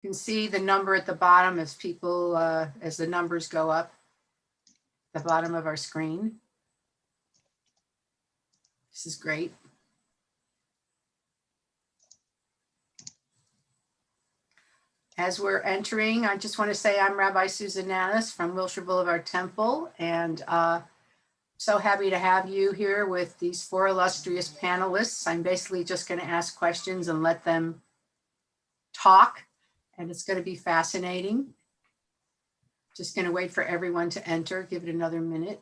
You can see the number at the bottom as people, as the numbers go up, the bottom of our screen. This is great. As we're entering, I just want to say I'm Rabbi Susan Nanus from Wilshire Boulevard Temple, and so happy to have you here with these 4 illustrious panelists. I'm basically just going to ask questions and let them talk, and it's going to be fascinating. Just going to wait for everyone to enter, give it another minute.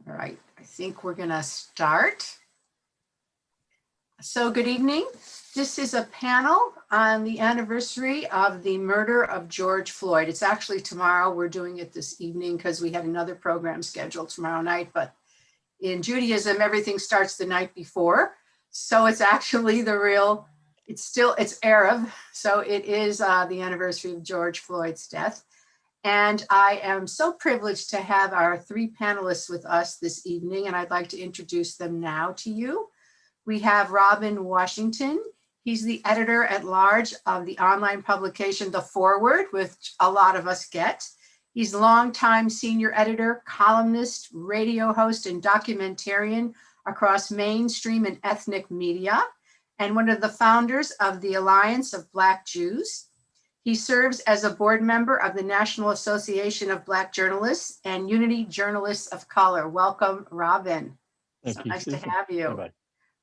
All right, I think we're going to start. So good evening. This is a panel on the anniversary of the murder of George Floyd. It's actually tomorrow. We're doing it this evening because we had another program scheduled tomorrow night, but in Judaism, everything starts the night before. So it's actually it's Erev. So it is the anniversary of George Floyd's death. And I am so privileged to have our 3 panelists with us this evening, and I'd like to introduce them now to you. We have Robin Washington. He's the editor-at-large of the online publication, The Forward, which a lot of us get. He's longtime senior editor, columnist, radio host, and documentarian across mainstream and ethnic media, and one of the founders of the Alliance of Black Jews. He serves as a board member of the National Association of Black Journalists and Unity Journalists of Color. Welcome, Robin. Thank you, Nice Susan. to have you. Bye-bye.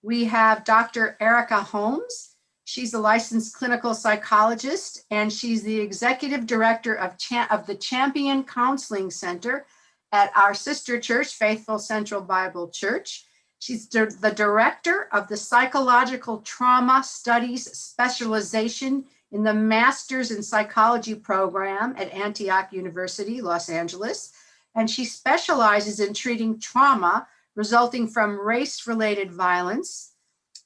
We have Dr. Erica Holmes. She's a licensed clinical psychologist, and she's the executive director of the Champion Counseling Center at our sister church, Faithful Central Bible Church. She's the director of the Psychological Trauma Studies Specialization in the Masters in Psychology program at Antioch University, Los Angeles. And she specializes in treating trauma resulting from race-related violence,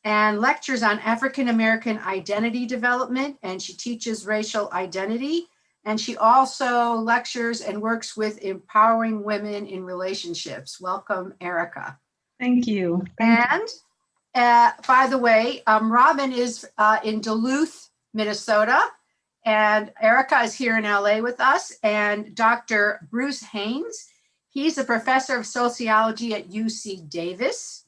and lectures on African-American identity development, and she teaches racial identity. And she also lectures and works with empowering women in relationships. Welcome, Erica. Thank you. And by the way, Robin is in Duluth, Minnesota, and Erica is here in LA with us, and Dr. Bruce Haynes. He's a professor of sociology at UC Davis,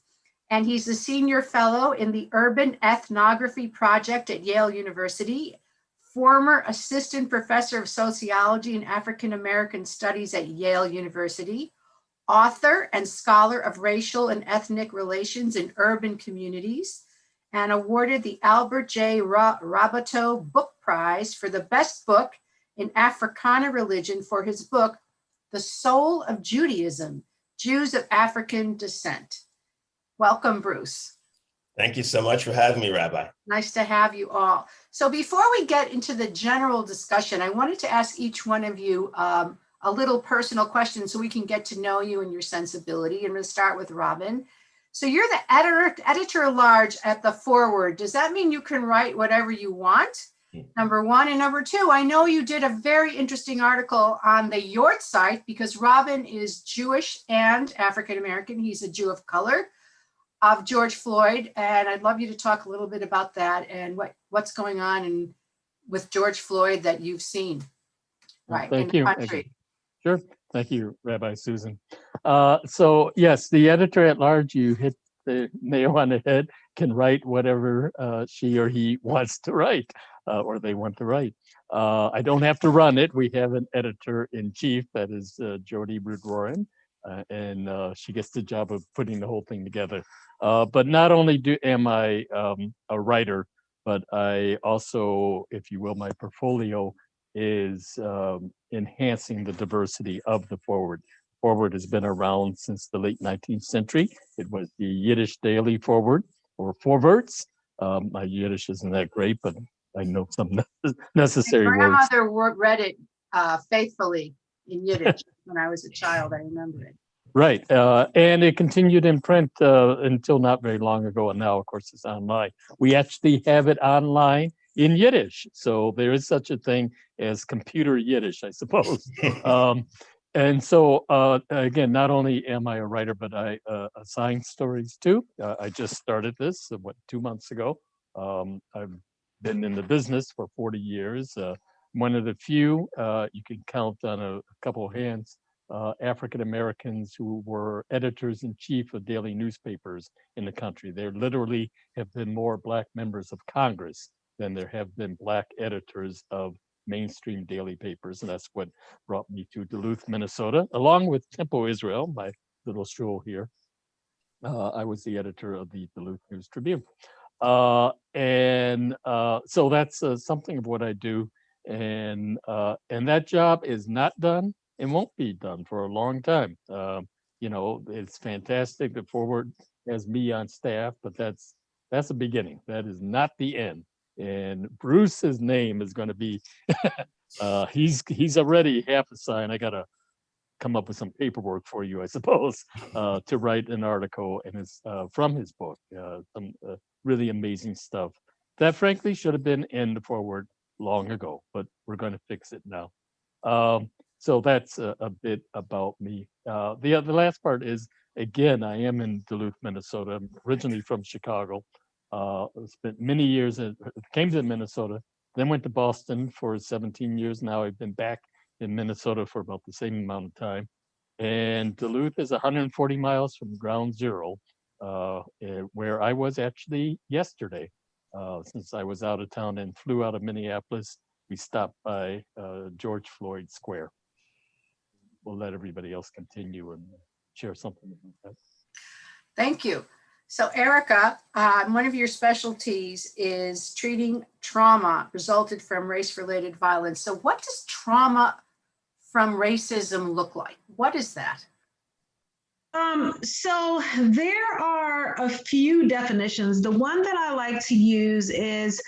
and he's a senior fellow in the Urban Ethnography Project at Yale University, former assistant professor of sociology and African American studies at Yale University, author and scholar of racial and ethnic relations in urban communities, and awarded the Albert J. Roboto Book Prize for the best book in Africana religion for his book, The Soul of Judaism, Jews of African Descent. Welcome, Bruce. Thank you so much for having me, Rabbi. Nice to have you all. So before we get into the general discussion, I wanted to ask each one of you a little personal question so we can get to know you and your sensibility. I'm going to start with Robin. So you're the editor-at-large at The Forward. Does that mean you can write whatever you want? Number 1. And number 2, I know you did a very interesting article on the Yort site because Robin is Jewish and African-American. He's a Jew of color of George Floyd. And I'd love you to talk a little bit about that and what's going on with George Floyd that you've seen in the country. Sure. Thank you, Rabbi Susan. So yes, the editor-at-large, you hit the nail on the head, can write whatever she or he wants to write. Or they want to write. I don't have to run it. We have an editor-in-chief, that is Jody Brudrorin, and she gets the job of putting the whole thing together. But not only am I a writer, but I also, if you will, my portfolio is enhancing the diversity of the Forward. Forward has been around since the late 19th century. It was the Yiddish Daily Forward, or Forwards. My Yiddish isn't that great, but I know some necessary words. My grandmother read it faithfully in Yiddish when I was a child. I remember it. Right. And it continued in print until not very long ago. And now, of course, it's online. We actually have it online in Yiddish. So there is such a thing as computer Yiddish, I suppose. And so, again, not only am I a writer, but I assign stories too. I just started this, 2 months ago. I've been in the business for 40 years. One of the few, you can count on a couple of hands, African Americans who were editors in chief of daily newspapers in the country. There literally have been more Black members of Congress than there have been Black editors of mainstream daily papers. And that's what brought me to Duluth, Minnesota, along with Tempo Israel, my little stroll here. I was the editor of the Duluth News Tribune. So that's something of what I do. And that job is not done and won't be done for a long time. It's fantastic that Forward has me on staff, but that's the beginning. That is not the end. And Bruce's name is going to be, he's already half a sign. I got to come up with some paperwork for you, I suppose, to write an article, and it's from his book, some really amazing stuff that frankly should have been in the Forward long ago, but we're going to fix it now. So that's a bit about me. The last part is, again, I am in Duluth, Minnesota. I'm originally from Chicago. Spent many years, came to Minnesota, then went to Boston for 17 years. Now I've been back in Minnesota for about the same amount of time. And Duluth is 140 miles from ground zero, where I was actually yesterday. Since I was out of town and flew out of Minneapolis, we stopped by George Floyd Square. We'll let everybody else continue and share something about that. Thank you. So Erica, one of your specialties is treating trauma resulted from race-related violence. So what does trauma from racism look like? What is that? So there are a few definitions. The one that I like to use is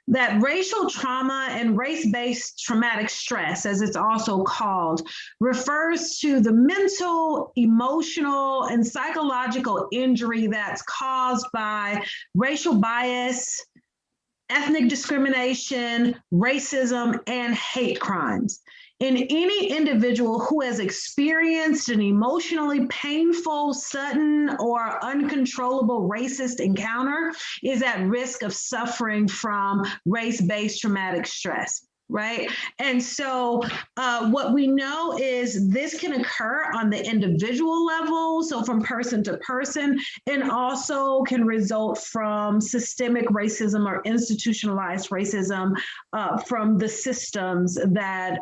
that racial trauma and race-based traumatic stress, as it's also called, refers to the mental, emotional, and psychological injury that's caused by racial bias, ethnic discrimination, racism, and hate crimes. In any individual who has experienced an emotionally painful, sudden, or uncontrollable racist encounter is at risk of suffering from race-based traumatic stress. Right. And so what we know is this can occur on the individual level, so from person to person, and also can result from systemic racism or institutionalized racism from the systems that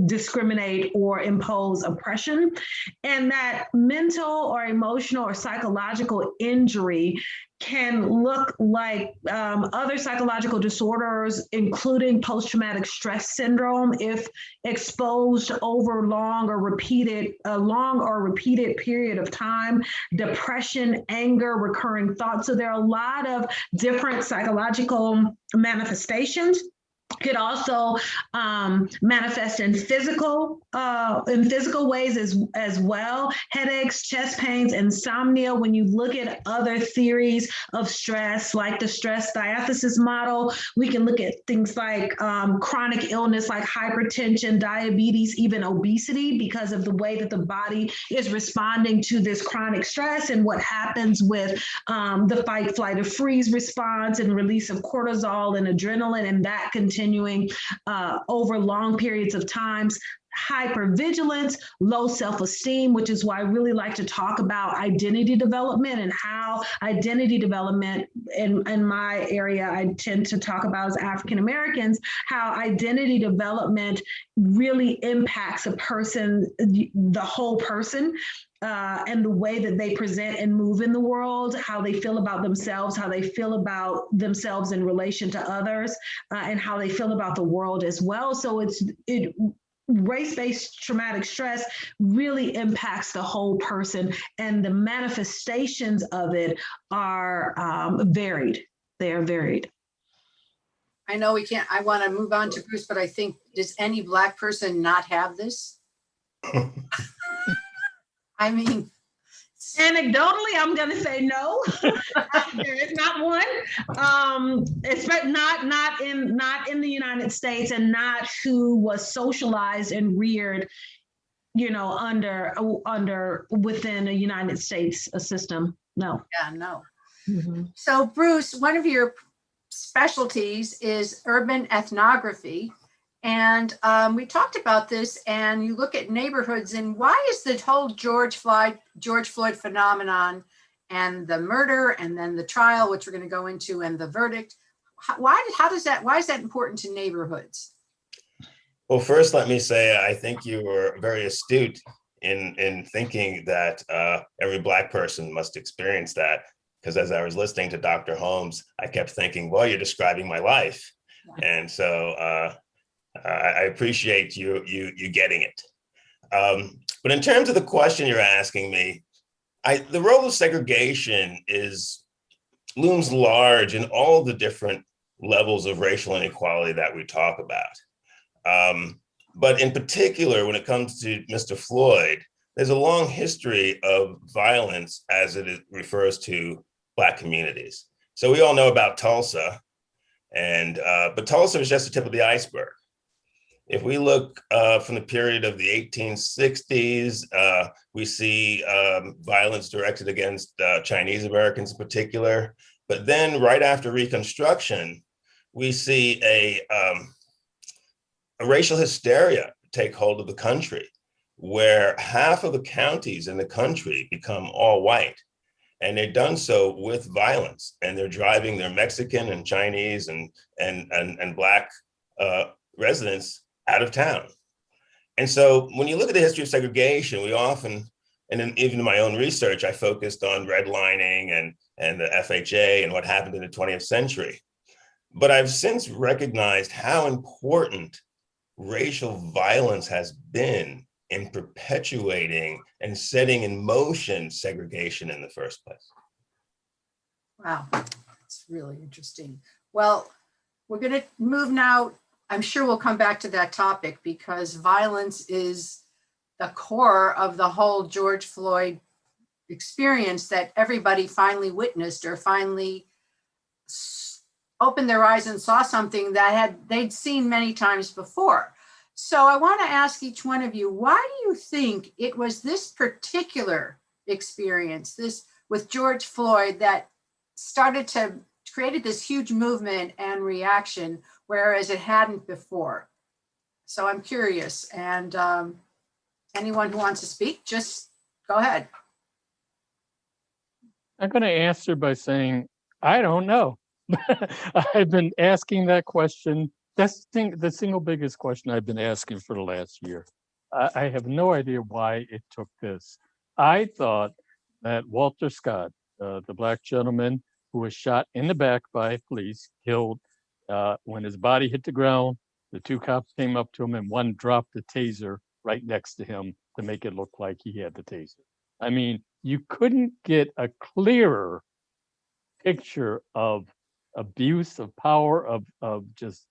discriminate or impose oppression. And that mental or emotional or psychological injury can look like other psychological disorders, including post-traumatic stress syndrome, if exposed over a long or repeated period of time, depression, anger, recurring thoughts. So there are a lot of different psychological manifestations. Could also manifest in physical ways as well. Headaches, chest pains, insomnia. When you look at other theories of stress, like the stress diathesis model, we can look at things like chronic illness like hypertension, diabetes, even obesity, because of the way that the body is responding to this chronic stress and what happens with the fight, flight, or freeze response and release of cortisol and adrenaline, and that continuing over long periods of times. Hypervigilance, low self-esteem, which is why I really like to talk about identity development and how identity development in my area, I tend to talk about as African Americans, how identity development really impacts a person, the whole person. And the way that they present and move in the world, how they feel about themselves, how they feel about themselves in relation to others, and how they feel about the world as well. So race-based traumatic stress really impacts the whole person, and the manifestations of it are varied. They are varied. I know we can't, I want to move on to Bruce, but I think, does any Black person not have this? I mean, anecdotally, I'm going to say no. There is not one. It's not in the United States, and not who was socialized and reared under within a United States system. No. Yeah, no. Mm-hmm. So Bruce, one of your specialties is urban ethnography. And we talked about this, and you look at neighborhoods, and why is the whole George Floyd phenomenon and the murder and then the trial, which we're going to go into, and the verdict, why is that important to neighborhoods? Well, first, let me say, I think you were very astute in thinking that every Black person must experience that. Because as I was listening to Dr. Holmes, I kept thinking, well, you're describing my life. Yeah. And so I appreciate you getting it. But in terms of the question you're asking me, the role of segregation looms large in all the different levels of racial inequality that we talk about. But in particular, when it comes to Mr. Floyd, there's a long history of violence as it refers to Black communities. So we all know about Tulsa, but Tulsa is just the tip of the iceberg. If we look from the period of the 1860s, we see violence directed against Chinese Americans in particular. But then right after Reconstruction, we see a racial hysteria take hold of the country, where half of the counties in the country become all white. And they've done so with violence, and they're driving their Mexican and Chinese and Black residents out of town. And so when you look at the history of segregation, we often, and even in my own research, I focused on redlining and the FHA and what happened in the 20th century. But I've since recognized how important racial violence has been in perpetuating and setting in motion segregation in the first place. Wow, that's really interesting. Well, we're going to move now. I'm sure we'll come back to that topic because violence is the core of the whole George Floyd experience that everybody finally witnessed or finally opened their eyes and saw something that they'd seen many times before. So I want to ask each one of you, why do you think it was this particular experience, this with George Floyd, that created this huge movement and reaction, whereas it hadn't before? So I'm curious, and anyone who wants to speak, just go ahead. I'm going to answer by saying, I don't know. I've been asking that question. That's the single biggest question I've been asking for the last year. I have no idea why it took this. I thought that Walter Scott, the Black gentleman who was shot in the back by police, killed when his body hit the ground, the two cops came up to him and one dropped the taser right next to him to make it look like he had the taser. I mean, you couldn't get a clearer picture of abuse of power, of just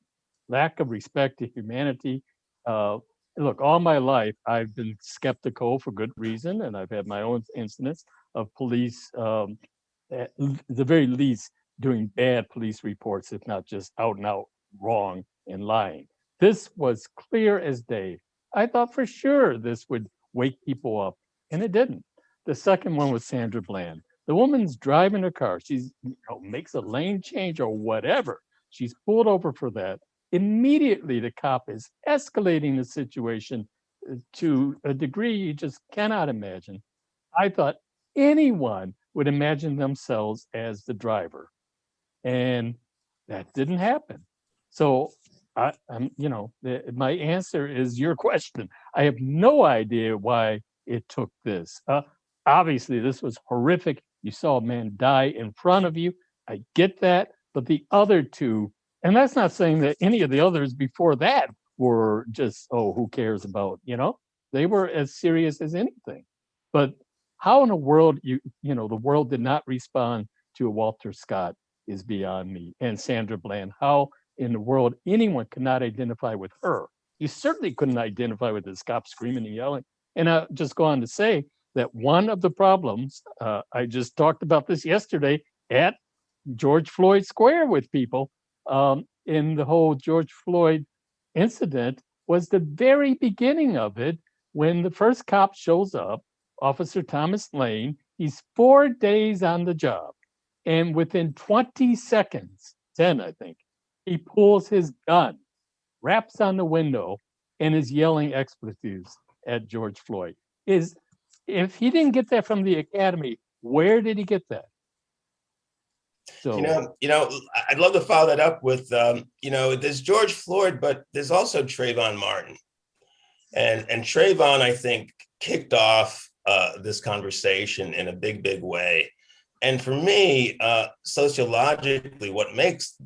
lack of respect to humanity. Look, all my life, I've been skeptical for good reason, and I've had my own incidents of police, at the very least, doing bad police reports, if not just out and out wrong and lying. This was clear as day. I thought for sure this would wake people up, and it didn't. The second one was Sandra Bland. The woman's driving her car. She's makes a lane change or whatever. She's pulled over for that. Immediately, the cop is escalating the situation to a degree you just cannot imagine. I thought anyone would imagine themselves as the driver, and that didn't happen. So, my answer is your question. I have no idea why it took this. Obviously, this was horrific. You saw a man die in front of you. I get that, but the other two. And that's not saying that any of the others before that were just, who cares about, they were as serious as anything. But how in the world, the world did not respond to a Walter Scott is beyond me. And Sandra Bland, how in the world anyone could not identify with her. You certainly couldn't identify with this cop screaming and yelling. And I'll just go on to say that one of the problems, I just talked about this yesterday at George Floyd Square with people, in the whole George Floyd incident, was the very beginning of it When the first cop shows up, Officer Thomas Lane, he's 4 days on the job. And within 20 seconds, 10, I think, he pulls his gun, raps on the window, and is yelling expletives at George Floyd. If he didn't get that from the academy, where did he get that? So, I'd love to follow that up with, there's George Floyd, but there's also Trayvon Martin. And Trayvon, I think, kicked off this conversation in a big, big way. And for me, sociologically, what makes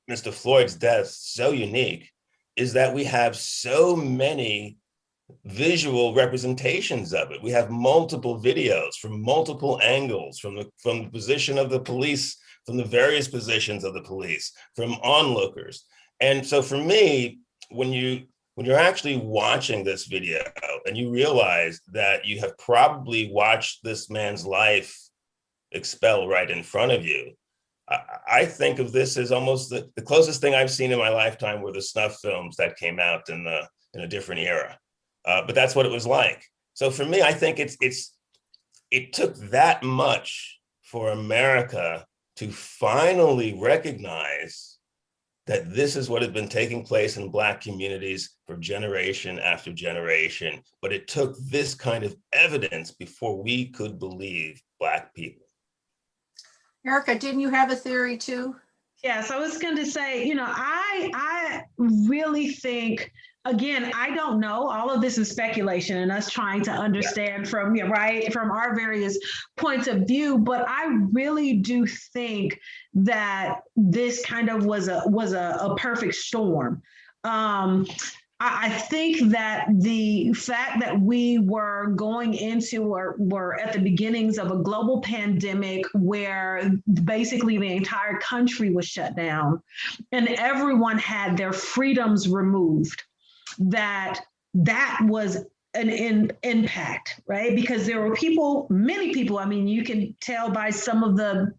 Mr. Floyd's death so unique is that we have so many visual representations of it. We have multiple videos from multiple angles, from the position of the police, from the various positions of the police, from onlookers. And so for me, when you're actually watching this video and you realize that you have probably watched this man's life expel right in front of you, I think of this as almost the closest thing I've seen in my lifetime were the snuff films that came out in a different era. But that's what it was like. So for me, I think it took that much for America to finally recognize that this is what had been taking place in Black communities for generation after generation. But it took this kind of evidence before we could believe Black people. Erica, didn't you have a theory too? Yes, I was going to say, I really think, again, I don't know. All of this is speculation and us trying to understand from our various points of view. But I really do think that this kind of was a perfect storm. I think that the fact that we were going into or were at the beginnings of a global pandemic where basically the entire country was shut down and everyone had their freedoms removed, that was an impact, right? Because there were many people, you can tell by some of the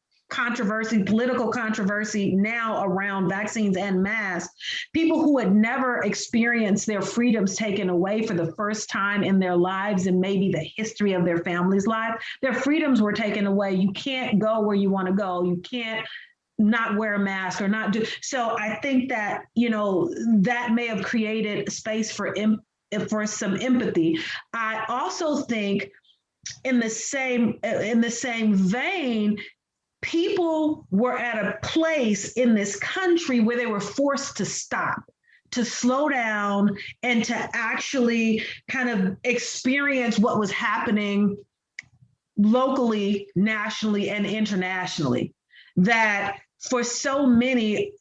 political controversy now around vaccines and masks, people who had never experienced their freedoms taken away for the first time in their lives and maybe the history of their family's life, their freedoms were taken away. You can't go where you want to go. You can't not wear a mask or not do. So I think that, that may have created space for some empathy. I also think in the same vein, people were at a place in this country where they were forced to stop, to slow down, and to actually kind of experience what was happening locally, nationally, and internationally. That for so many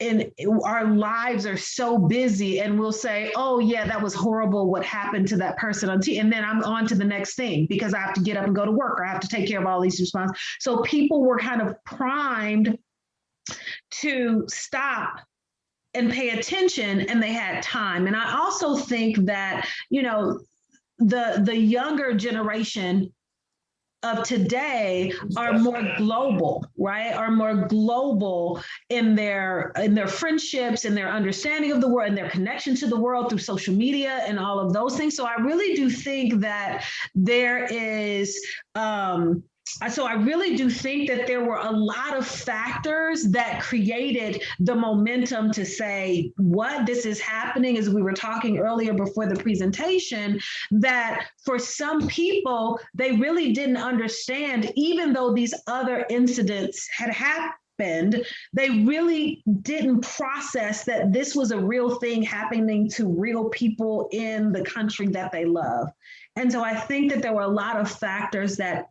our lives are so busy and we'll say, oh yeah, that was horrible what happened to that person on TV. And then I'm on to the next thing because I have to get up and go to work or I have to take care of all these responsibilities. So people were kind of primed to stop and pay attention and they had time. And I also think that, the younger generation of today are more global, right? Are more global in their friendships and their understanding of the world and their connection to the world through social media and all of those things. So I really do think that there is, I really do think that there were a lot of factors that created the momentum to say, what this is happening, as we were talking earlier before the presentation, that for some people, they really didn't understand, even though these other incidents had happened, they really didn't process that this was a real thing happening to real people in the country that they love. And so I think that there were a lot of factors that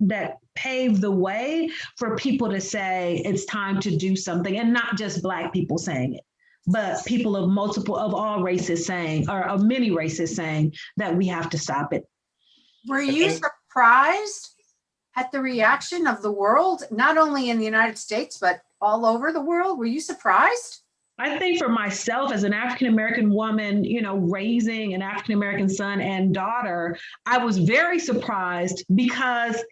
paved the way for people to say it's time to do something, and not just Black people saying it, but people of all races saying, or of many races saying that we have to stop it. Were you surprised at the reaction of the world, not only in the United States, but all over the world? Were you surprised? I think for myself as an African-American woman, raising an African-American son and daughter, I was very surprised because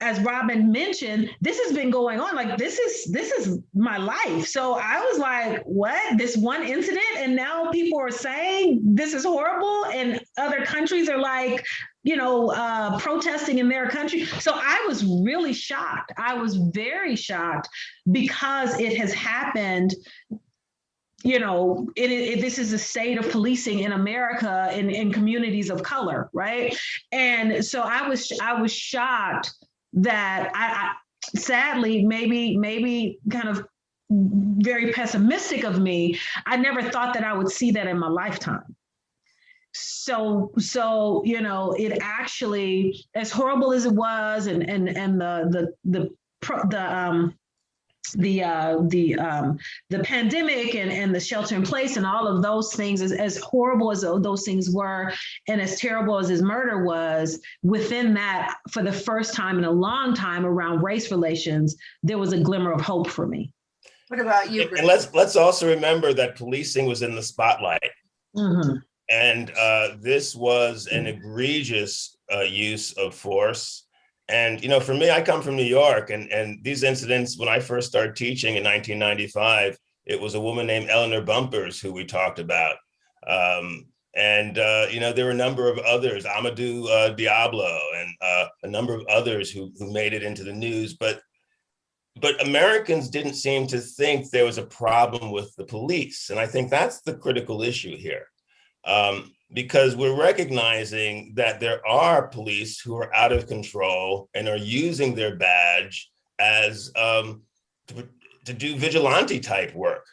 as Robin mentioned, this has been going on. Like this is my life. So I was like, what? This one incident, and now people are saying this is horrible, and other countries are like, protesting in their country. So I was really shocked. I was very shocked because it has happened. This is a state of policing in America in communities of color, right? And so I was shocked that I sadly, maybe kind of very pessimistic of me, I never thought that I would see that in my lifetime. So it actually, as horrible as it was, and the pandemic and the shelter in place and all of those things, as horrible as those things were, and as terrible as his murder was, within that, for the first time in a long time around race relations, there was a glimmer of hope for me. What about you? And let's also remember that policing was in the spotlight. Mm-hmm. And this was an egregious use of force. And, for me, I come from New York, and these incidents, when I first started teaching in 1995, it was a woman named Eleanor Bumpers who we talked about. There were a number of others, Amadou Diablo, and a number of others who made it into the news. But Americans didn't seem to think there was a problem with the police. And I think that's the critical issue here. Because we're recognizing that there are police who are out of control and are using their badge as to do vigilante type work.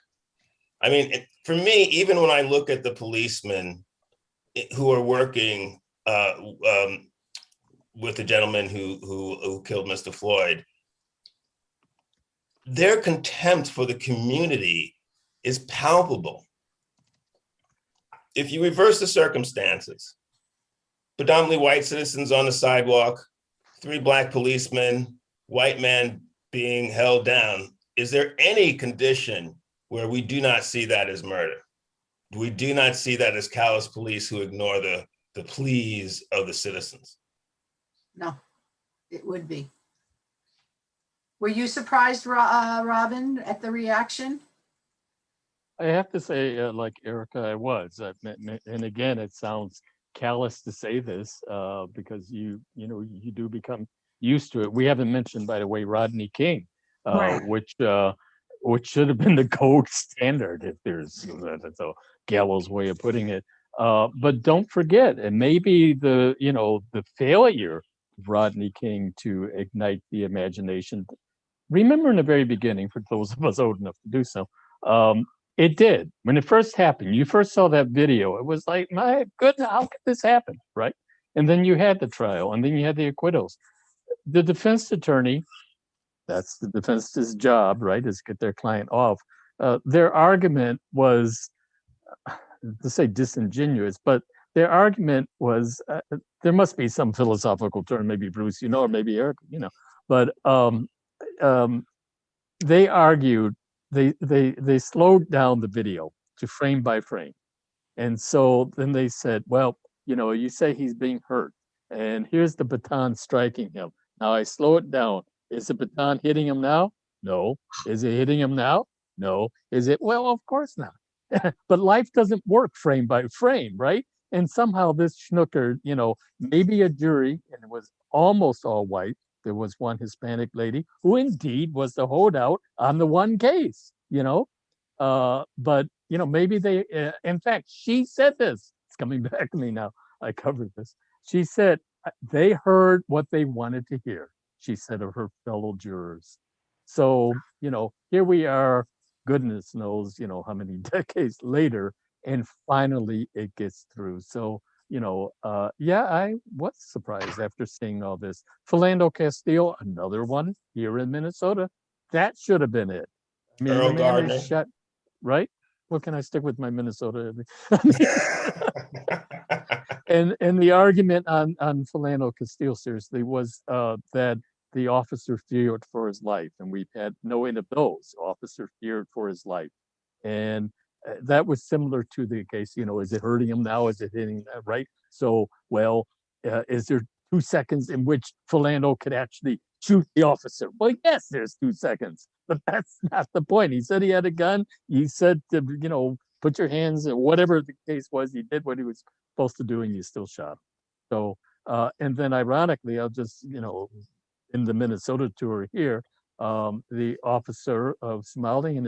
I mean, for me, even when I look at the policemen who are working with the gentleman who killed Mr. Floyd, their contempt for the community is palpable. If you reverse the circumstances, predominantly white citizens on the sidewalk, 3 Black policemen, white man being held down, is there any condition where we do not see that as murder? We do not see that as callous police who ignore the pleas of the citizens. No, it would be. Were you surprised, Robin, at the reaction? I have to say, like Erica, I was. And again, it sounds callous to say this because you do become used to it. We haven't mentioned, by the way, Rodney King, right. which should have been the gold standard, if that's a gallows way of putting it. But don't forget, and maybe the failure of Rodney King to ignite the imagination. Remember in the very beginning, for those of us old enough to do so, it did. When it first happened, you first saw that video, it was like, my goodness, how could this happen, right? And then you had the trial, and then you had the acquittals. The defense attorney, that's the defense's job, right, is get their client off. Their argument was, to say disingenuous, but their argument was, there must be some philosophical term, maybe Bruce, or maybe Eric, but they argued, they slowed down the video to frame by frame. And so then they said, well, you say he's being hurt, and here's the baton striking him. Now I slow it down. Is the baton hitting him now? No. Is it hitting him now? No. Is it? Well, of course not. But life doesn't work frame by frame, right? And somehow this schnooker, maybe a jury, and it was almost all white. There was one Hispanic lady who indeed was the holdout on the one case, but, maybe they, in fact, she said this, it's coming back to me now, I covered this. She said they heard what they wanted to hear, she said of her fellow jurors. So, here we are, goodness knows, how many decades later, and finally it gets through. So, I was surprised after seeing all this. Philando Castile, another one here in Minnesota. That should have been it. I mean, Earl Gardner. Shut, right? Well, can I stick with my Minnesota? and the argument on Philando Castile, seriously, was that the officer feared for his life. And we've had no end of those. Officer feared for his life. And that was similar to the case, is it hurting him now? Is it hitting that, right? So, is there 2 seconds in which Philando could actually shoot the officer. Well, yes, there's 2 seconds, but that's not the point. He said he had a gun. He said to, put your hands, or whatever the case was. He did what he was supposed to do, and you still shot him. So, and then ironically, I'll just, in the Minnesota tour here, the officer of Somali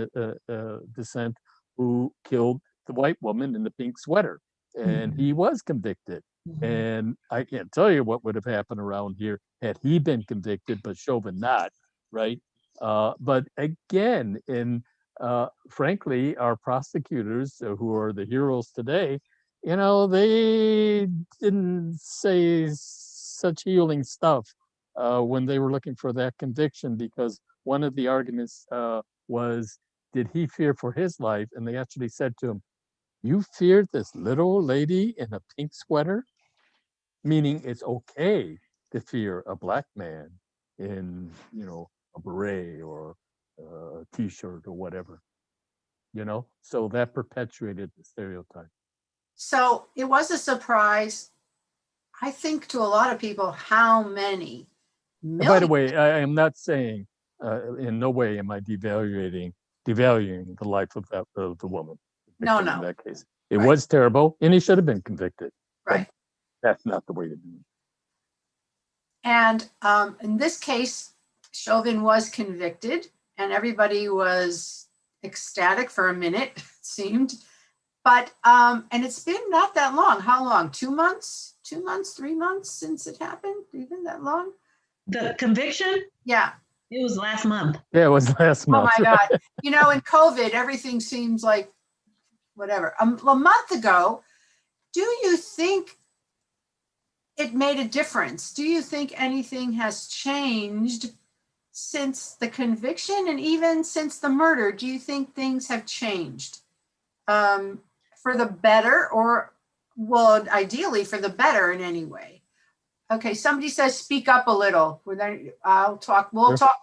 descent who killed the white woman in the pink sweater, and he was convicted. And I can't tell you what would have happened around here had he been convicted, but Chauvin not, right? But again, frankly, our prosecutors, who are the heroes today, they didn't say such healing stuff when they were looking for that conviction, because one of the arguments was, did he fear for his life? And they actually said to him, you feared this little lady in a pink sweater? Meaning it's okay to fear a black man in, a beret or a t-shirt or whatever, So that perpetuated the stereotype. So it was a surprise, I think, to a lot of people, how many millions. By the way, I am not saying, in no way am I devaluing the life of the woman. No. In that case, it was terrible, and he should have been convicted. Right. That's not the way to do it. And in this case, Chauvin was convicted, and everybody was ecstatic for a minute, it seemed. But, and it's been not that long. How long? 2 months? 2 months, 3 months since it happened? Even that long? The conviction? Yeah. It was last month. Yeah, it was last month. Oh my God. In COVID, everything seems like whatever. A month ago, do you think it made a difference? Do you think anything has changed since the conviction and even since the murder? Do you think things have changed for the better, or, well, ideally for the better in any way? Okay, somebody says speak up a little. We'll talk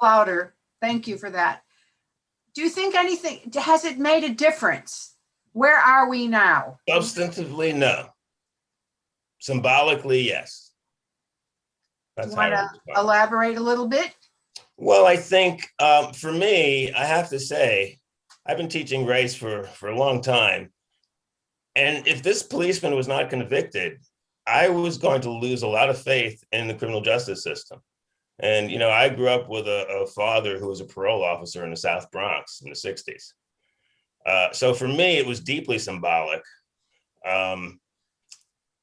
louder. Thank you for that. Do you think has it made a difference? Where are we now? Substantively, no. Symbolically, yes. That's how I want to elaborate a little bit? Well, I think for me, I have to say, I've been teaching race for a long time. And if this policeman was not convicted, I was going to lose a lot of faith in the criminal justice system. And, I grew up with a father who was a parole officer in the South Bronx in the 60s. So for me, it was deeply symbolic.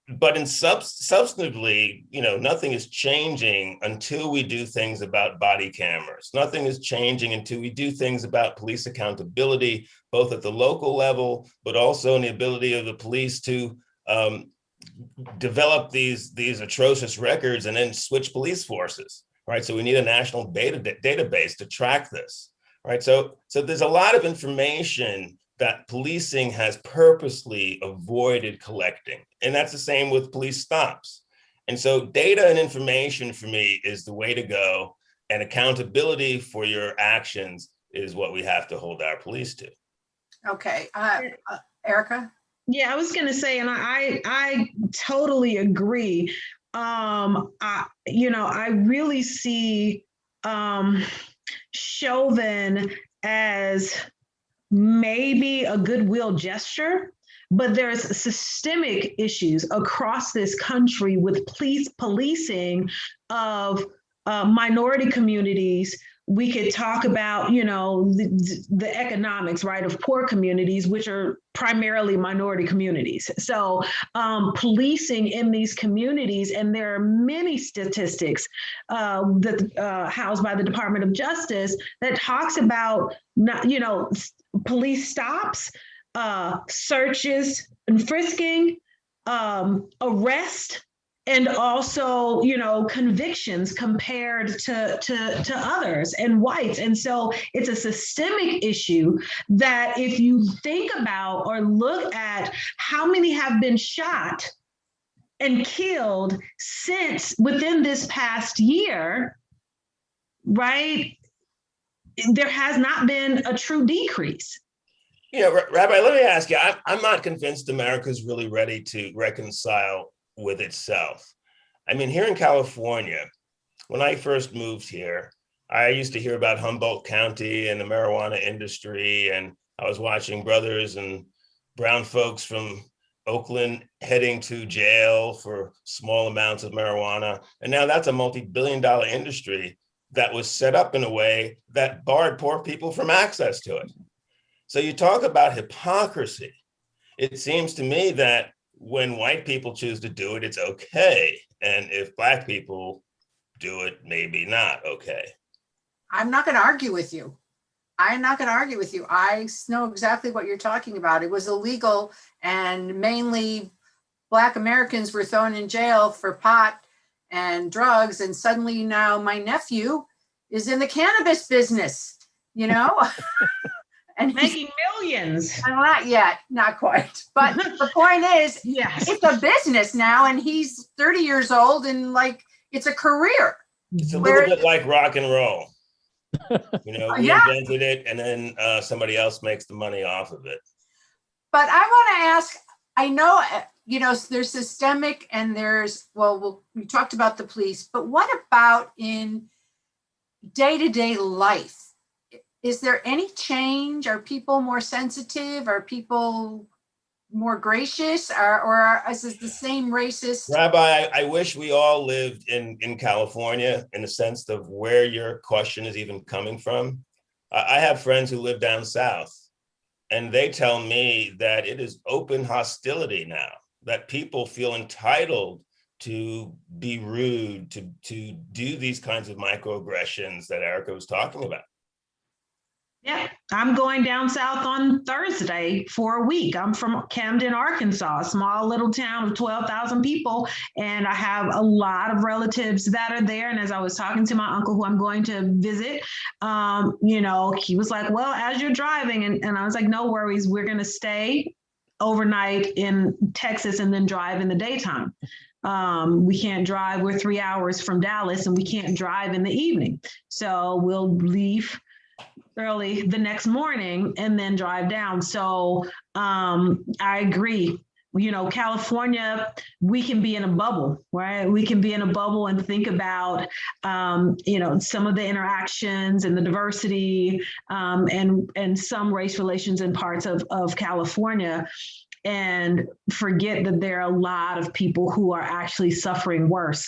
But substantively, nothing is changing until we do things about body cameras. Nothing is changing until we do things about police accountability, both at the local level, but also in the ability of the police to develop these atrocious records and then switch police forces, right? So we need a national database to track this, right? So there's a lot of information that policing has purposely avoided collecting. And that's the same with police stops. And so data and information for me is the way to go, and accountability for your actions is what we have to hold our police to. Okay, Erica? Yeah, I was going to say, and I totally agree. I really see Chauvin as maybe a goodwill gesture, but there's systemic issues across this country with policing of minority communities. We could talk about, the economics, right, of poor communities, which are primarily minority communities. So policing in these communities, and there are many statistics that housed by the Department of Justice that talks about, police stops, searches and frisking, arrest, and also, convictions compared to others and whites. And so it's a systemic issue that if you think about or look at how many have been shot and killed since within this past year, right, there has not been a true decrease. Rabbi, let me ask you, I'm not convinced America's really ready to reconcile with itself. I mean, here in California, when I first moved here, I used to hear about Humboldt County and the marijuana industry, and I was watching brothers and brown folks from Oakland heading to jail for small amounts of marijuana. And now that's a multi-billion-dollar industry that was set up in a way that barred poor people from access to it. So you talk about hypocrisy. It seems to me that when white people choose to do it, it's okay. And if Black people do it, maybe not okay. I'm not going to argue with you. I'm not going to argue with you. I know exactly what you're talking about. It was illegal, and mainly Black Americans were thrown in jail for pot and drugs. And suddenly now my nephew is in the cannabis business, you know? And Making millions. not yet, not quite. But the point is, Yes. it's a business now, and he's 30 years old, and like, it's a career. It's a little bit like rock and roll. You know, we Yeah. invented it, and then somebody else makes the money off of it. But I want to ask, I know, you know, there's systemic and there's, well, we talked about the police, but what about in day-to-day life? Is there any change? Are people more sensitive? Are people more gracious? Or is it the same racist? Rabbi, I wish we all lived in California, in the sense of where your question is even coming from. I have friends who live down south, and they tell me that it is open hostility now, that people feel entitled to be rude, to do these kinds of microaggressions that Erica was talking about. Yeah, I'm going down south on Thursday for a week. I'm from Camden, Arkansas, a small little town of 12,000 people, and I have a lot of relatives that are there. And as I was talking to my uncle, who I'm going to visit, you know, he was like, well, as you're driving, and I was like, no worries, we're going to stay overnight in Texas and then drive in the daytime. We can't drive, we're 3 hours from Dallas, and we can't drive in the evening. So we'll leave early the next morning and then drive down. So I agree. You know, California, we can be in a bubble, right? We can be in a bubble and think about, you know, some of the interactions and the diversity and some race relations in parts of California, and forget that there are a lot of people who are actually suffering worse.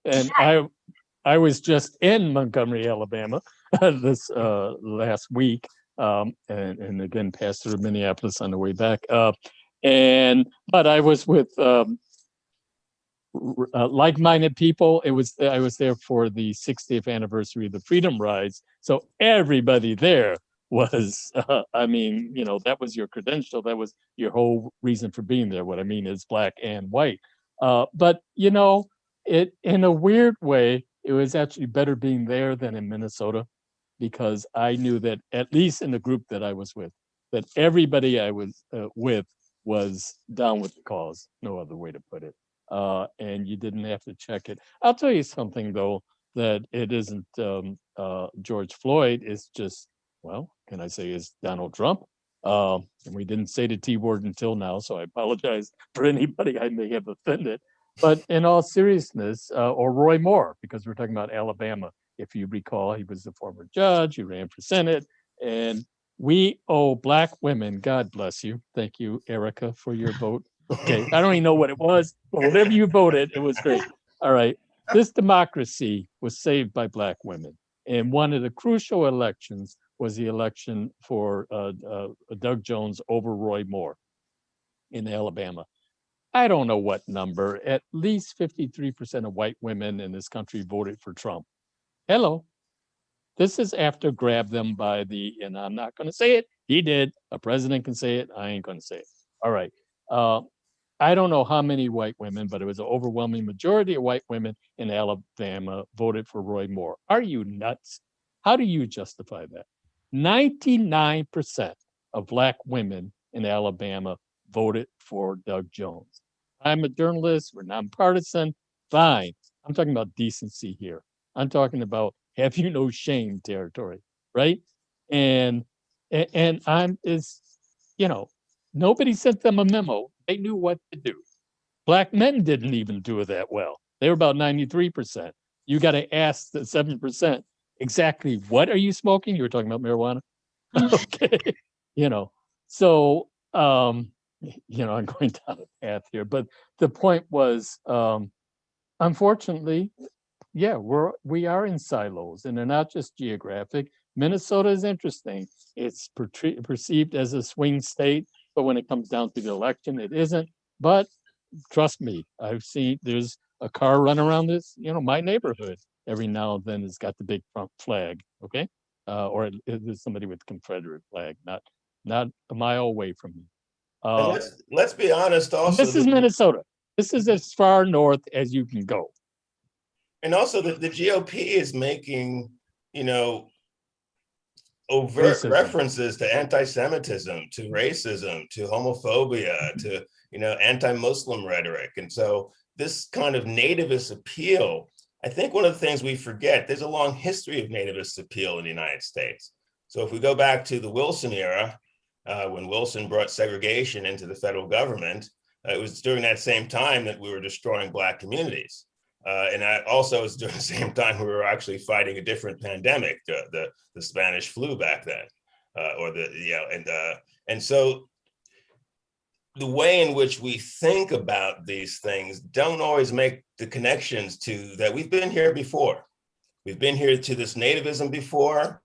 And I was just in Montgomery, Alabama, this last week, and again passed through Minneapolis on the way back. But I was with like-minded people. I was there for the 60th anniversary of the Freedom Rides, so everybody there was. I mean, you know, that was your credential. That was your whole reason for being there. What I mean is Black and white. But you know, it in a weird way, it was actually better being there than in Minnesota, because I knew that at least in the group that I was with, that everybody I was with was down with the cause. No other way to put it. And you didn't have to check it. I'll tell you something though, that it isn't George Floyd. It's just, well, can I say it's Donald Trump? And we didn't say the T word until now, so I apologize for anybody I may have offended. But in all seriousness, or Roy Moore, because we're talking about Alabama. If you recall, he was the former judge who ran for Senate. And we owe Black women, God bless you. Thank you, Erica, for your vote. Okay, I don't even know what it was, but whatever you voted, it was great. All right, this democracy was saved by Black women. And one of the crucial elections was the election for Doug Jones over Roy Moore in Alabama. I don't know what number, at least 53% of white women in this country voted for Trump. Hello. This is after grab them by the, and I'm not going to say it, he did. A president can say it, I ain't going to say it. All right. I don't know how many white women, but it was an overwhelming majority of white women in Alabama voted for Roy Moore. Are you nuts? How do you justify that? 99% of Black women in Alabama voted for Doug Jones. I'm a journalist, we're nonpartisan, fine. I'm talking about decency here. I'm talking about have you no shame territory, right? And I'm is, you know, nobody sent them a memo. They knew what to do. Black men didn't even do it that well. They were about 93%. You got to ask the 7% exactly what are you smoking? You were talking about marijuana. Okay. So I'm going down a path here, but the point was, unfortunately, yeah, we are in silos, and they're not just geographic. Minnesota is interesting. It's perceived as a swing state, but when it comes down to the election, it isn't. But trust me, I've seen there's a car run around this, my neighborhood every now and then has got the big front flag, okay? Or there's somebody with Confederate flag, not a mile away from me. And let's be honest also. This is Minnesota. This is as far north as you can go. And also the GOP is making, overt Racism. references to anti-Semitism, to racism, to homophobia, to, anti-Muslim rhetoric. And so this kind of nativist appeal, I think one of the things we forget, there's a long history of nativist appeal in the United States. So if we go back to the Wilson era, when Wilson brought segregation into the federal government, it was during that same time that we were destroying Black communities. And that also was during the same time we were actually fighting a different pandemic, the Spanish flu back then, and so the way in which we think about these things don't always make the connections to that we've been here before. We've been here to this nativism before.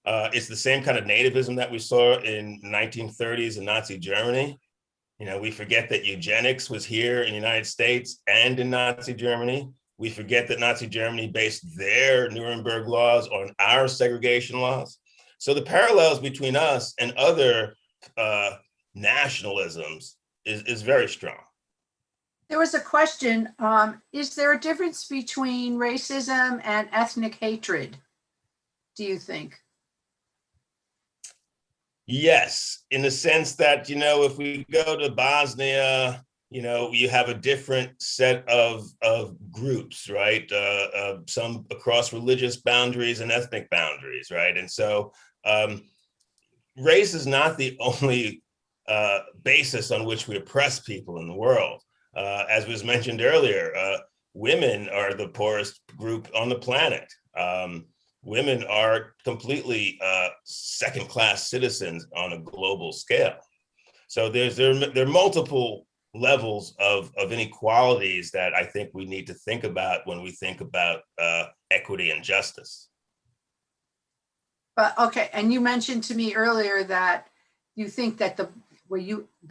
It's the same kind of nativism that we saw in 1930s in Nazi Germany. We forget that eugenics was here in the United States and in Nazi Germany. We forget that Nazi Germany based their Nuremberg laws on our segregation laws. So the parallels between us and other nationalisms is very strong. There was a question, is there a difference between racism and ethnic hatred, do you think? Yes, in the sense that, if we go to Bosnia, you have a different set of groups, right? Some across religious boundaries and ethnic boundaries, right? And so race is not the only basis on which we oppress people in the world. As was mentioned earlier, women are the poorest group on the planet. Women are completely second-class citizens on a global scale. So there are multiple levels of inequalities that I think we need to think about when we think about equity and justice. But okay, and you mentioned to me earlier that you think that the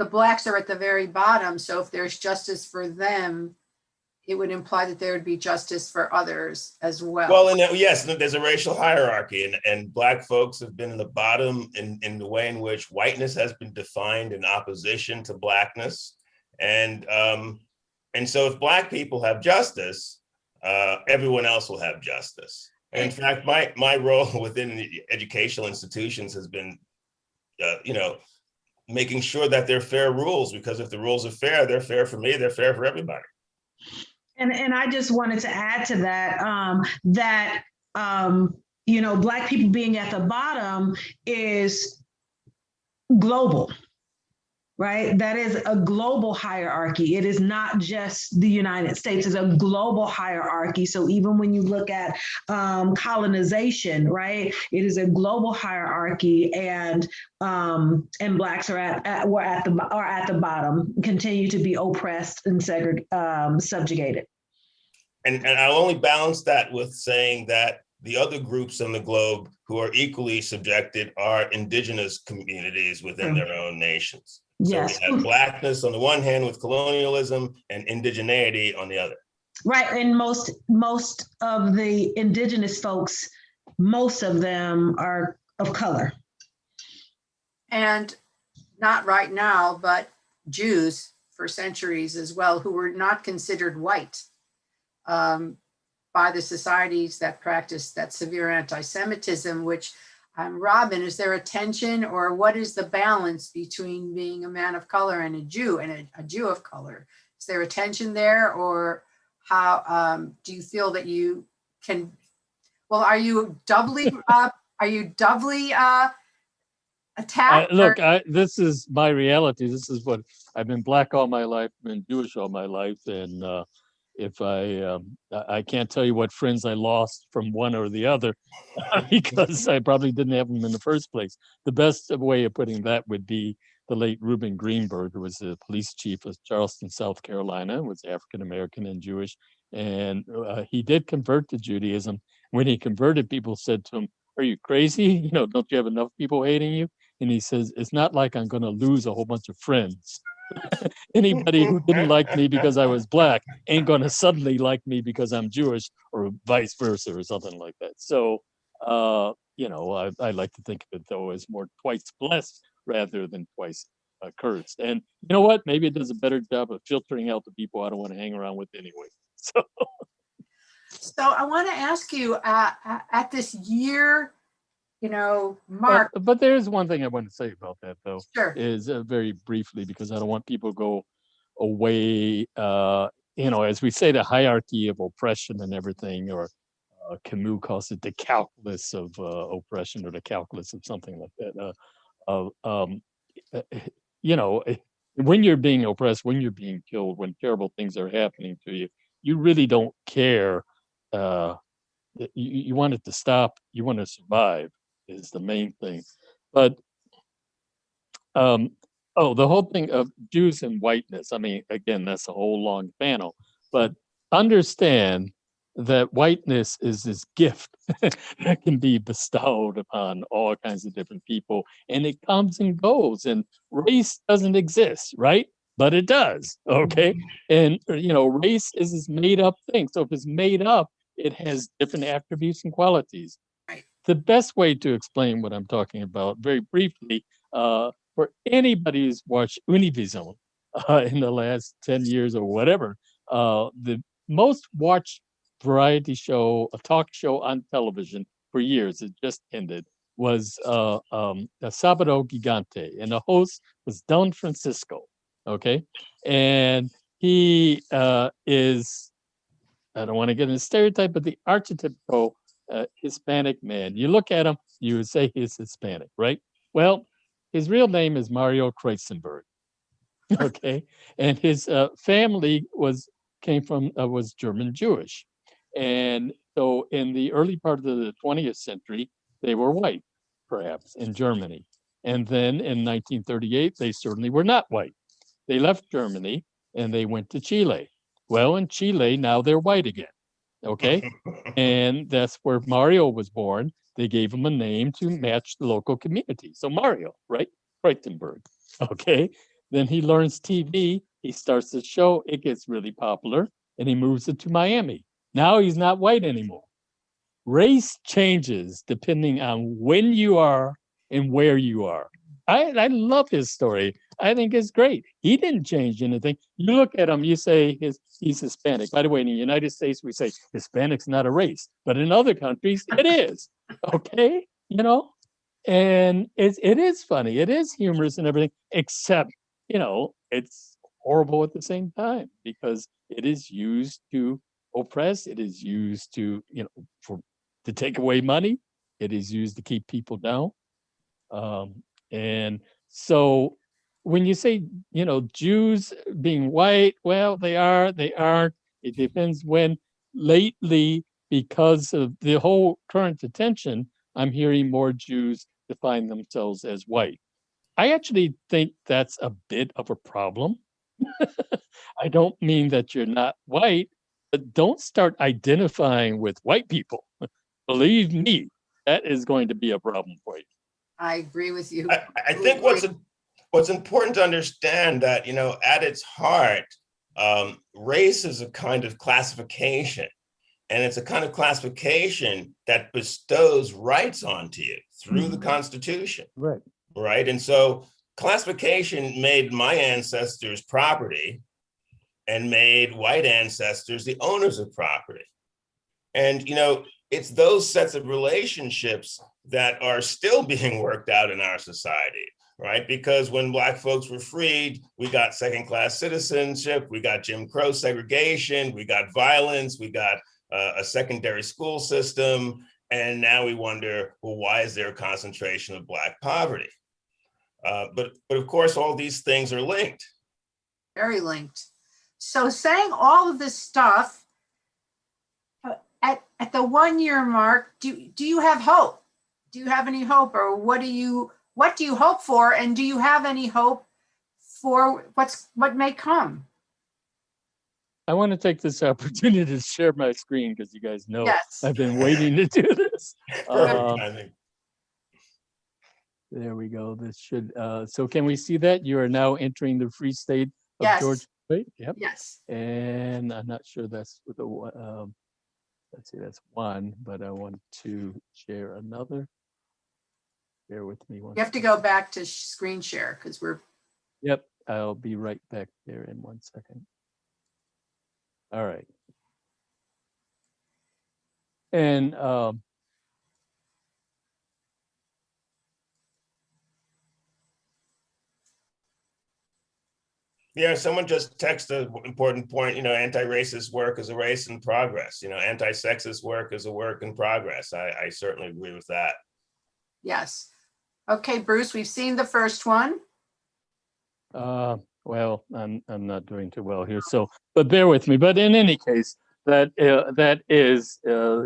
Blacks are at the very bottom. So if there's justice for them, it would imply that there would be justice for others as well. Well, and yes, there's a racial hierarchy, and Black folks have been in the bottom in the way in which whiteness has been defined in opposition to Blackness. And so if Black people have justice, everyone else will have justice. And in fact, my role within the educational institutions has been, making sure that they're fair rules, because if the rules are fair, they're fair for me, they're fair for everybody. And I just wanted to add to that, Black people being at the bottom is global, right? That is a global hierarchy. It is not just the United States, it's a global hierarchy. So even when you look at colonization, right, it is a global hierarchy, and Blacks are at the bottom, continue to be oppressed and subjugated. And I'll only balance that with saying that the other groups on the globe who are equally subjected are indigenous communities within their own nations. Yes. So we have Blackness on the one hand with colonialism and indigeneity on the other. Right, and most of the indigenous folks, most of them are of color. And not right now, but Jews for centuries as well, who were not considered white by the societies that practice that severe anti-Semitism, which Robin, is there a tension, or what is the balance between being a man of color and a Jew of color? Is there a tension there, or how do you feel that you can, well, are you doubly attacked? Look, this is my reality. This is what I've been Black all my life, been Jewish all my life, and if I can't tell you what friends I lost from one or the other because I probably didn't have them in the first place. The best way of putting that would be the late Reuben Greenberg, who was the police chief of Charleston, South Carolina, was African American and Jewish, and he did convert to Judaism. When he converted, people said to him, "Are you crazy? You know, don't you have enough people hating you?" And he says, "It's not like I'm going to lose a whole bunch of friends. Anybody who didn't like me because I was black ain't going to suddenly like me because I'm Jewish, or vice versa, or something like that." So, you know, I like to think of it though as more twice blessed rather than twice cursed. And you know what? Maybe it does a better job of filtering out the people I don't want to hang around with anyway. So, I want to ask you at this year, you know, mark. but there's one thing I want to say about that though, Sure. is very briefly, because I don't want people to go away, you know, as we say, the hierarchy of oppression and everything, or Camus calls it the calculus of oppression, or the calculus of something like that. You know, when you're being oppressed, when you're being killed, when terrible things are happening to you, you really don't care. You want it to stop. You want to survive is the main thing. But the whole thing of Jews and whiteness. I mean, again, that's a whole long panel. But understand that whiteness is this gift that can be bestowed upon all kinds of different people, and it comes and goes. And race doesn't exist, right? But it does. Okay, and you know, race is this made-up thing. So if it's made up, it has different attributes and qualities. The best way to explain what I'm talking about, very briefly, for anybody who's watched Univision in the last 10 years or whatever, the most watched variety show, a talk show on television for years, it just ended, was Sábado Gigante, and the host was Don Francisco, okay? And he is, I don't want to get in a stereotype, but the archetypical Hispanic man. You look at him, you would say he's Hispanic, right? Well, his real name is Mario Kreuzenberg, okay? And his family was German Jewish. And so in the early part of the 20th century, they were white, perhaps, in Germany. And then in 1938, they certainly were not white. They left Germany and they went to Chile. Well, in Chile, now they're white again, okay? And that's where Mario was born. They gave him a name to match the local community. So Mario, right? Kreuzenberg, okay? Then he learns TV. He starts the show. It gets really popular, and he moves it to Miami. Now he's not white anymore. Race changes depending on when you are and where you are. I love his story. I think it's great. He didn't change anything. You look at him, you say he's Hispanic. By the way, in the United States, we say Hispanic's not a race, but in other countries, it is. Okay, you know, and it is funny. It is humorous and everything, except, you know, it's horrible at the same time because it is used to oppress. It is used to, you know, to take away money. It is used to keep people down. And so when you say, you know, Jews being white, well, they are, they aren't. It depends when. Lately, because of the whole current attention, I'm hearing more Jews define themselves as white. I actually think that's a bit of a problem. I don't mean that you're not white, but don't start identifying with white people. Believe me, that is going to be a problem for you. I agree with you. I think what's important to understand that, you know, at its heart, race is a kind of classification, and it's a kind of classification that bestows rights onto you through the Constitution. Right. Right. And so classification made my ancestors property and made white ancestors the owners of property. And, you know, it's those sets of relationships that are still being worked out in our society, right? Because when Black folks were freed, we got second-class citizenship, we got Jim Crow segregation, we got violence, we got a secondary school system, and now we wonder, well, why is there a concentration of Black poverty? But of course, all these things are linked. Very linked. So saying all of this stuff at the 1 year mark, do you have hope? Do you have any hope, or what do you hope for? And do you have any hope for what may come? I want to take this opportunity to share my screen because you guys know Yes. I've been waiting to do this. Perfect timing. There we go. This should, so can we see that? You are now entering the free state of Yes. George Floyd. Yep. Yes. And I'm not sure that's the one. Let's see, that's one, but I want to share another. Bear with me one. You have to go back to screen share because we're. Yep, I'll be right back there in 1 second. All right. And Yeah, someone just texted an important point, anti-racist work is a race in progress, anti-sexist work is a work in progress. I certainly agree with that. Yes. Okay, Bruce, we've seen the first one. well, I'm not doing too well here, so but bear with me. But in any case, that is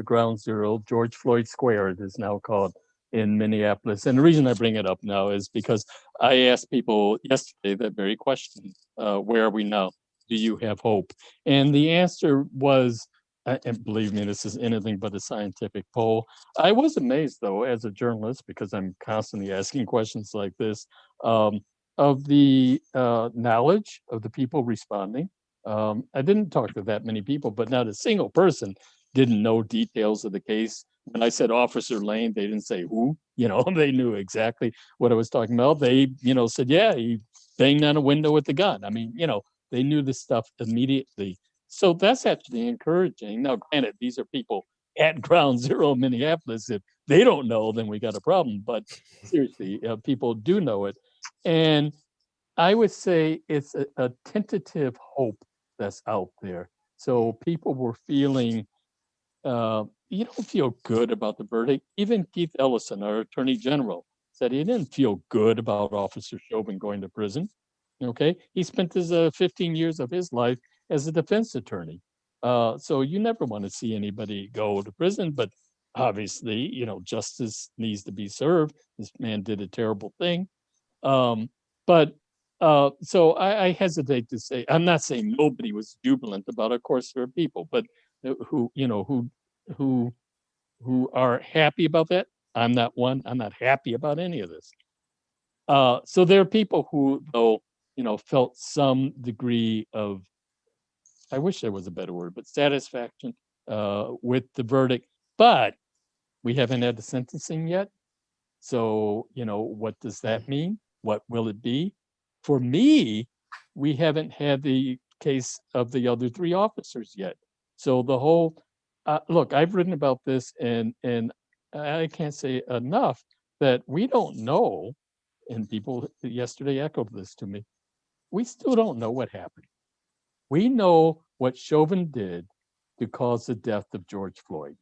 ground zero. George Floyd Square, it is now called, in Minneapolis. And the reason I bring it up now is because I asked people yesterday that very question: where are we now? Do you have hope? And the answer was, and believe me, this is anything but a scientific poll. I was amazed, though, as a journalist, because I'm constantly asking questions like this, of the knowledge of the people responding. I didn't talk to that many people, but not a single person didn't know details of the case. When I said Officer Lane, they didn't say who, they knew exactly what I was talking about. They, said, yeah, he banged on a window with the gun. I mean, they knew this stuff immediately. So that's actually encouraging. Now, granted, these are people at ground zero in Minneapolis. If they don't know, then we got a problem. But seriously, people do know it. And I would say it's a tentative hope that's out there. So people were feeling, you don't feel good about the verdict. Even Keith Ellison, our attorney general, said he didn't feel good about Officer Chauvin going to prison. Okay, he spent his 15 years of his life as a defense attorney. So you never want to see anybody go to prison, but obviously, justice needs to be served. This man did a terrible thing. But so I hesitate to say, I'm not saying nobody was jubilant about it. Of course, there are people, but who are happy about that. I'm not one. I'm not happy about any of this. So there are people who, though, felt some degree of, I wish there was a better word, but satisfaction with the verdict. But we haven't had the sentencing yet. So, what does that mean? What will it be? For me, we haven't had the case of the other three officers yet. So the whole, look, I've written about this and I can't say enough that we don't know, and people yesterday echoed this to me, we still don't know what happened. We know what Chauvin did to cause the death of George Floyd.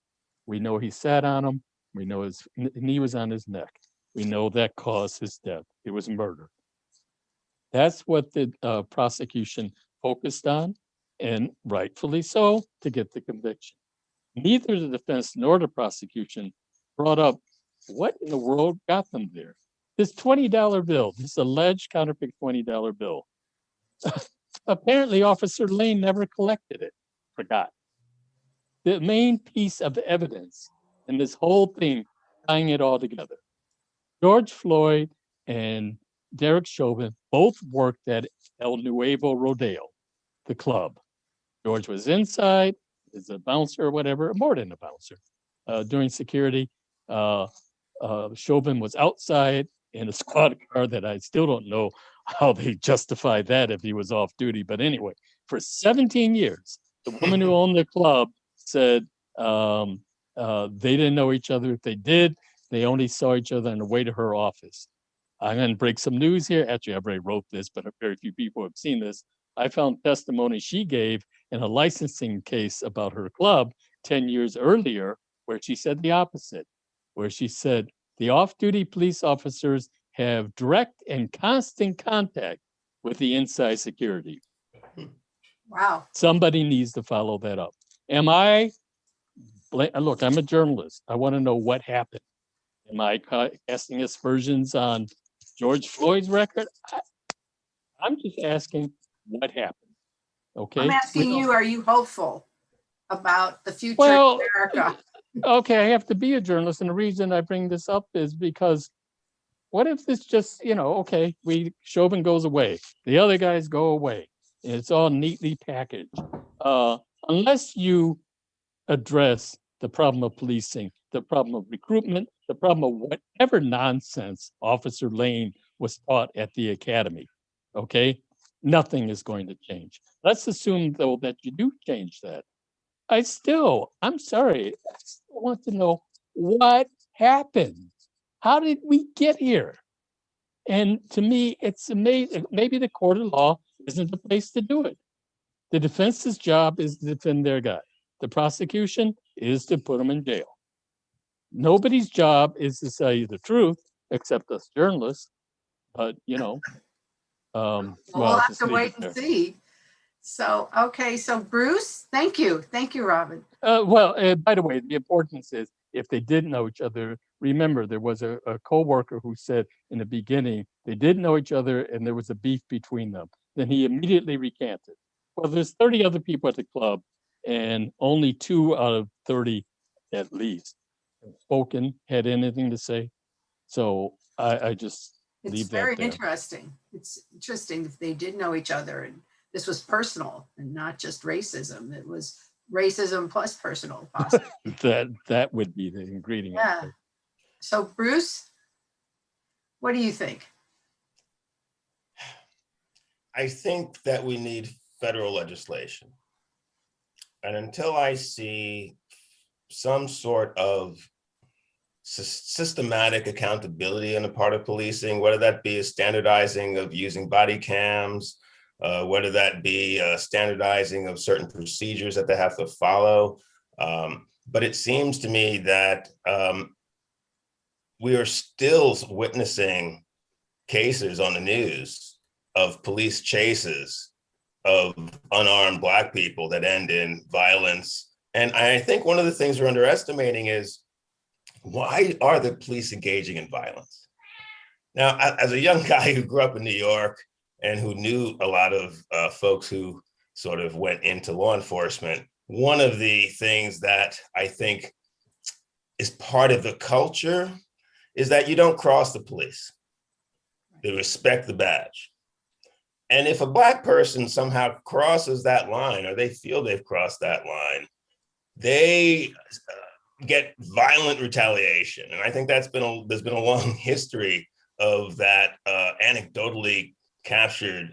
We know he sat on him. We know his knee was on his neck. We know that caused his death. It was murder. That's what the prosecution focused on, and rightfully so, to get the conviction. Neither the defense nor the prosecution brought up what in the world got them there. This $20 bill, this alleged counterfeit $20 bill. Apparently, Officer Lane never collected it, forgot. The main piece of evidence in this whole thing, tying it all together. George Floyd and Derek Chauvin both worked at El Nuevo Rodeo, the club. George was inside as a bouncer or whatever, more than a bouncer, doing security. Chauvin was outside in a squad car that I still don't know how they justified that if he was off duty. But anyway, for 17 years, the woman who owned the club said they didn't know each other. If they did, they only saw each other on the way to her office. I'm going to break some news here. Actually, I already wrote this, but very few people have seen this. I found testimony she gave in a licensing case about her club 10 years earlier, where she said the opposite, where she said the off-duty police officers have direct and constant contact with the inside security. Wow. Somebody needs to follow that up. Look, I'm a journalist. I want to know what happened. Am I casting aspersions on George Floyd's record? I'm just asking what happened. Okay. I'm asking you, are you hopeful about the future Well, of America? okay, I have to be a journalist. And the reason I bring this up is because what if this just, okay, Chauvin goes away, the other guys go away, and it's all neatly packaged. Unless you address the problem of policing, the problem of recruitment, the problem of whatever nonsense Officer Lane was taught at the academy, okay, nothing is going to change. Let's assume, though, that you do change that. I'm sorry, I still want to know what happened. How did we get here? And to me, it's amazing. Maybe the court of law isn't the place to do it. The defense's job is to defend their guy. The prosecution is to put them in jail. Nobody's job is to tell you the truth, except us journalists. But, We'll have to wait and see. So, okay. So Bruce, thank you. Thank you, Robin. By the way, the importance is if they didn't know each other, remember there was a co-worker who said in the beginning, they didn't know each other and there was a beef between them. Then he immediately recanted. Well, there's 30 other people at the club and only 2 out of 30 at least had anything to say. So I just leave that there. It's very interesting. It's interesting if they did know each other and this was personal and not just racism. It was racism plus personal, possibly. that would be the ingredient. Yeah. So Bruce, what do you think? I think that we need federal legislation. And until I see some sort of systematic accountability on the part of policing, whether that be a standardizing of using body cams, whether that be standardizing of certain procedures that they have to follow. But it seems to me that we are still witnessing cases on the news of police chases of unarmed Black people that end in violence. And I think one of the things we're underestimating is, why are the police engaging in violence? Now, as a young guy who grew up in New York and who knew a lot of folks who sort of went into law enforcement, one of the things that I think is part of the culture is that you don't cross the police. They respect the badge. And if a Black person somehow crosses that line, or they feel they've crossed that line, they get violent retaliation. And I think there's been a long history of that anecdotally captured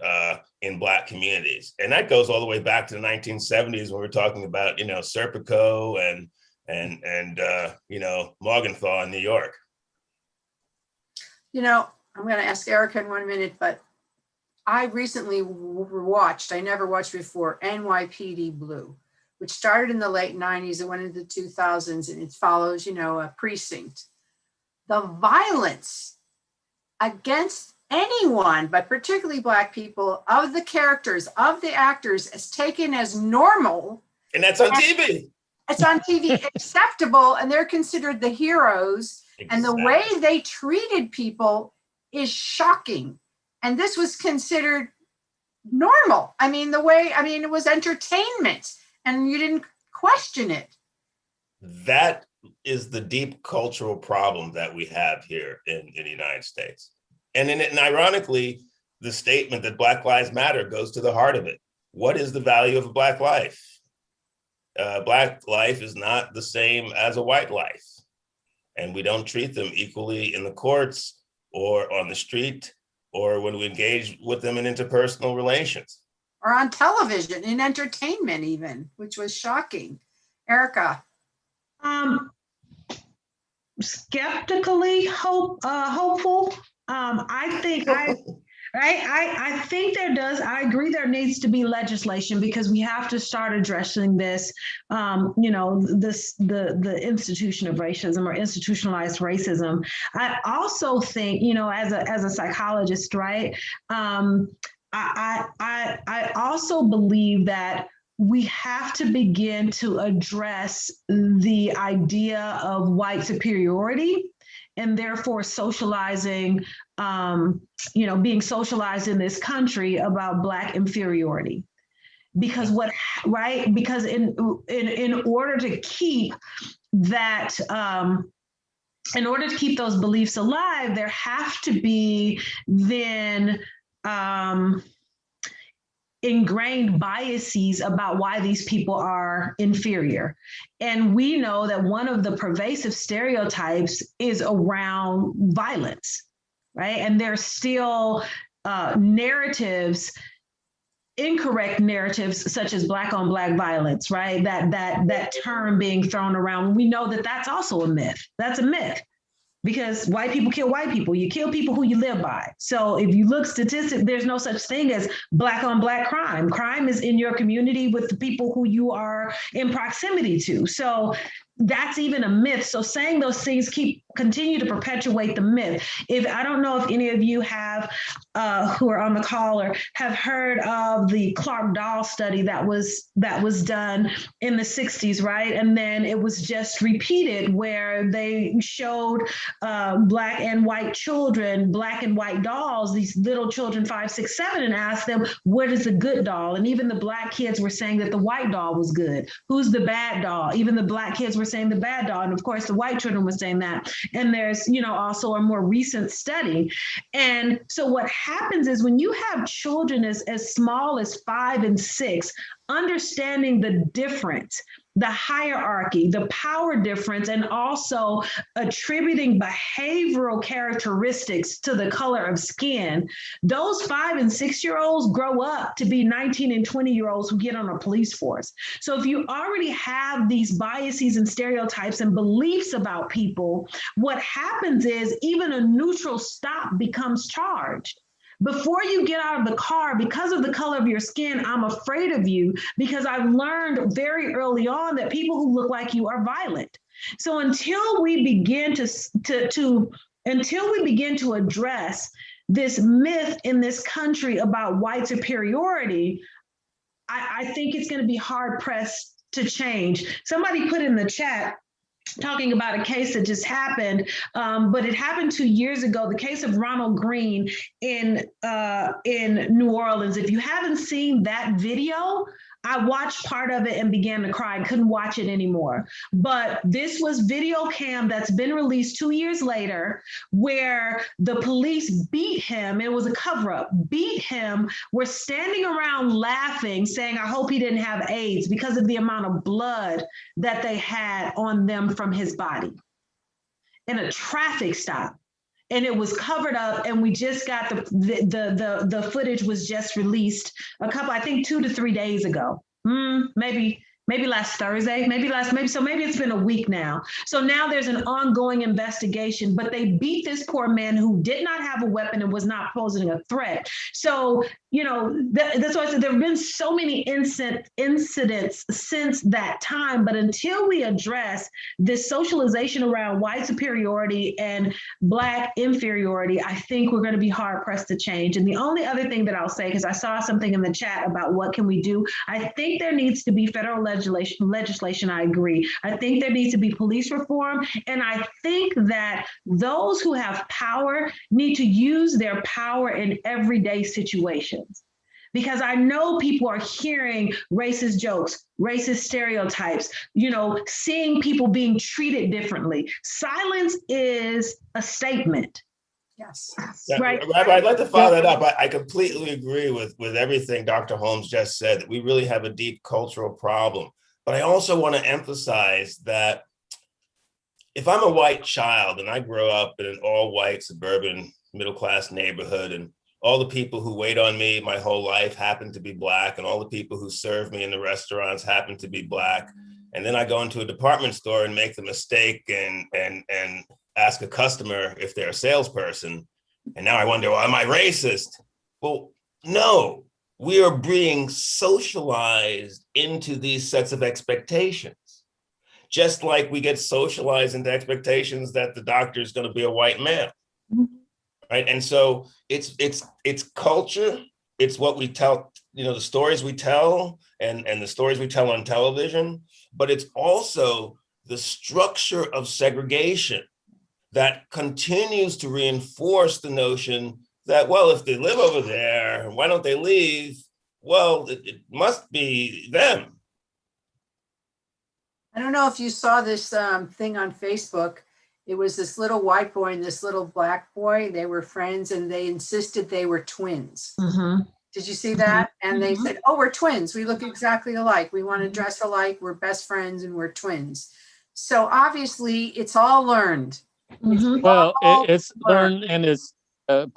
in Black communities. And that goes all the way back to the 1970s when we're talking about, Serpico and Morgenthau in New York. I'm going to ask Erica in 1 minute, but I recently watched, I never watched before, NYPD Blue, which started in the late 90s and went into the 2000s, and it follows, a precinct. The violence against anyone, but particularly Black people, of the characters, of the actors, is taken as normal. And that's on TV. It's on TV, acceptable, and they're considered the heroes. Exactly. And the way they treated people is shocking. And this was considered normal. It was entertainment, and you didn't question it. That is the deep cultural problem that we have here in the United States. And ironically, the statement that Black Lives Matter goes to the heart of it. What is the value of a Black life? Black life is not the same as a white life. And we don't treat them equally in the courts or on the street or when we engage with them in interpersonal relations. Or on television, in entertainment even, which was shocking. Erica. Skeptically hopeful. I think I agree there needs to be legislation because we have to start addressing this, the institution of racism or institutionalized racism. I also think, as a psychologist, right? I also believe that we have to begin to address the idea of white superiority and therefore socializing, being socialized in this country about Black inferiority. Because because in order to keep that, in order to keep those beliefs alive, there have to be then ingrained biases about why these people are inferior. And we know that one of the pervasive stereotypes is around violence, right? And there's still narratives, incorrect narratives such as Black on Black violence, right? That term being thrown around. We know that that's also a myth. That's a myth. Because white people kill white people. You kill people who you live by. So if you look statistics, there's no such thing as Black on Black crime. Crime is in your community with the people who you are in proximity to. So that's even a myth. So saying those things continue to perpetuate the myth. I don't know if any of you have, who are on the call, or have heard of the Clark doll study that was done in the 60s, right? And then it was just repeated where they showed Black and white children, Black and white dolls, these little children, 5, 6, 7, and asked them, what is a good doll? And even the Black kids were saying that the white doll was good. Who's the bad doll? Even the Black kids were saying the bad doll. And of course, the white children were saying that. And there's, also a more recent study. And so what happens is when you have children as small as 5 and 6, understanding the difference, the hierarchy, the power difference, and also attributing behavioral characteristics to the color of skin, those 5 and 6-year-olds grow up to be 19 and 20-year-olds who get on a police force. So if you already have these biases and stereotypes and beliefs about people, what happens is even a neutral stop becomes charged. Before you get out of the car, because of the color of your skin, I'm afraid of you, because I've learned very early on that people who look like you are violent. So until we begin to address this myth in this country about white superiority, I think it's going to be hard pressed to change. Somebody put in the chat talking about a case that just happened, but it happened 2 years ago, the case of Ronald Green in New Orleans. If you haven't seen that video, I watched part of it and began to cry. I couldn't watch it anymore. But this was video cam that's been released 2 years later, where the police beat him. It was a cover-up, beat him, were standing around laughing, saying, I hope he didn't have AIDS, because of the amount of blood that they had on them from his body in a traffic stop. And it was covered up, and we just got the footage was just released I think 2 to 3 days ago. Maybe last Thursday, maybe it's been a week now. So now there's an ongoing investigation, but they beat this poor man who did not have a weapon and was not posing a threat. So, that's why I said there have been so many incidents since that time, but until we address this socialization around white superiority and Black inferiority, I think we're going to be hard pressed to change. And the only other thing that I'll say, because I saw something in the chat about what can we do, I think there needs to be federal legislation. I agree. I think there needs to be police reform. And I think that those who have power need to use their power in everyday situations. Because I know people are hearing racist jokes, racist stereotypes, seeing people being treated differently. Silence is a statement. Yes. Right. Rabbi, I'd like to follow that up. I completely agree with everything Dr. Holmes just said, that we really have a deep cultural problem. But I also want to emphasize that if I'm a white child and I grow up in an all-white suburban middle-class neighborhood, and all the people who wait on me my whole life happen to be Black, and all the people who serve me in the restaurants happen to be Black, and then I go into a department store and make the mistake and ask a customer if they're a salesperson, and now I wonder, well, am I racist? Well, no, we are being socialized into these sets of expectations, just like we get socialized into expectations that the doctor is going to be a white male. Right. And so it's culture, it's what we tell, the stories we tell and the stories we tell on television, but it's also the structure of segregation that continues to reinforce the notion that, well, if they live over there, why don't they leave? Well, it must be them. I don't know if you saw this thing on Facebook. It was this little white boy and this little black boy. They were friends and they insisted they were twins. Mm-hmm. Did you see that? And they said, oh, we're twins. We look exactly alike. We want to dress alike. We're best friends and we're twins. So obviously it's all learned. Mm-hmm. Well, it's learned, and it's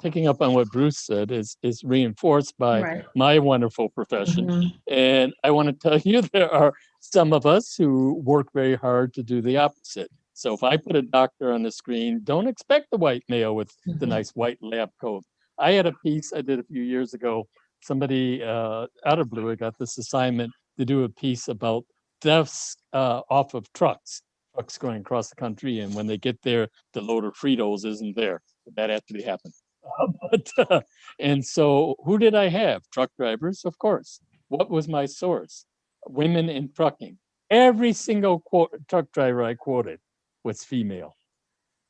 picking up on what Bruce said, is reinforced by Right. my wonderful profession. Mhm. And I want to tell you, there are some of us who work very hard to do the opposite. So if I put a doctor on the screen, don't expect the white male with the nice white lab coat. I had a piece I did a few years ago. Somebody out of blue, I got this assignment to do a piece about thefts off of trucks going across the country. And when they get there, the load of Fritos isn't there. That actually happened. And so who did I have? Truck drivers, of course. What was my source? Women in trucking. Every single truck driver I quoted was female.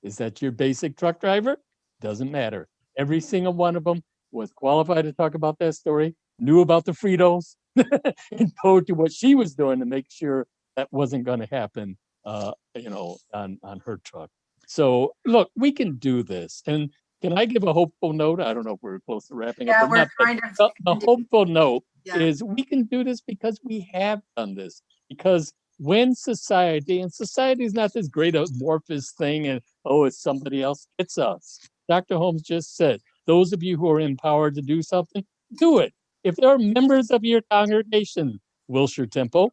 Is that your basic truck driver? Doesn't matter. Every single one of them was qualified to talk about that story, knew about the Fritos, and told you what she was doing to make sure that wasn't going to happen, on her truck. So look, we can do this. And can I give a hopeful note? I don't know if we're close to wrapping up. Yeah, or we're not, but kind of. the hopeful note Yeah. is we can do this because we have done this. Because when society, and society is not this great amorphous thing and, oh, it's somebody else, it's us. Dr. Holmes just said, those of you who are empowered to do something, do it. If there are members of your congregation, Wilshire Temple,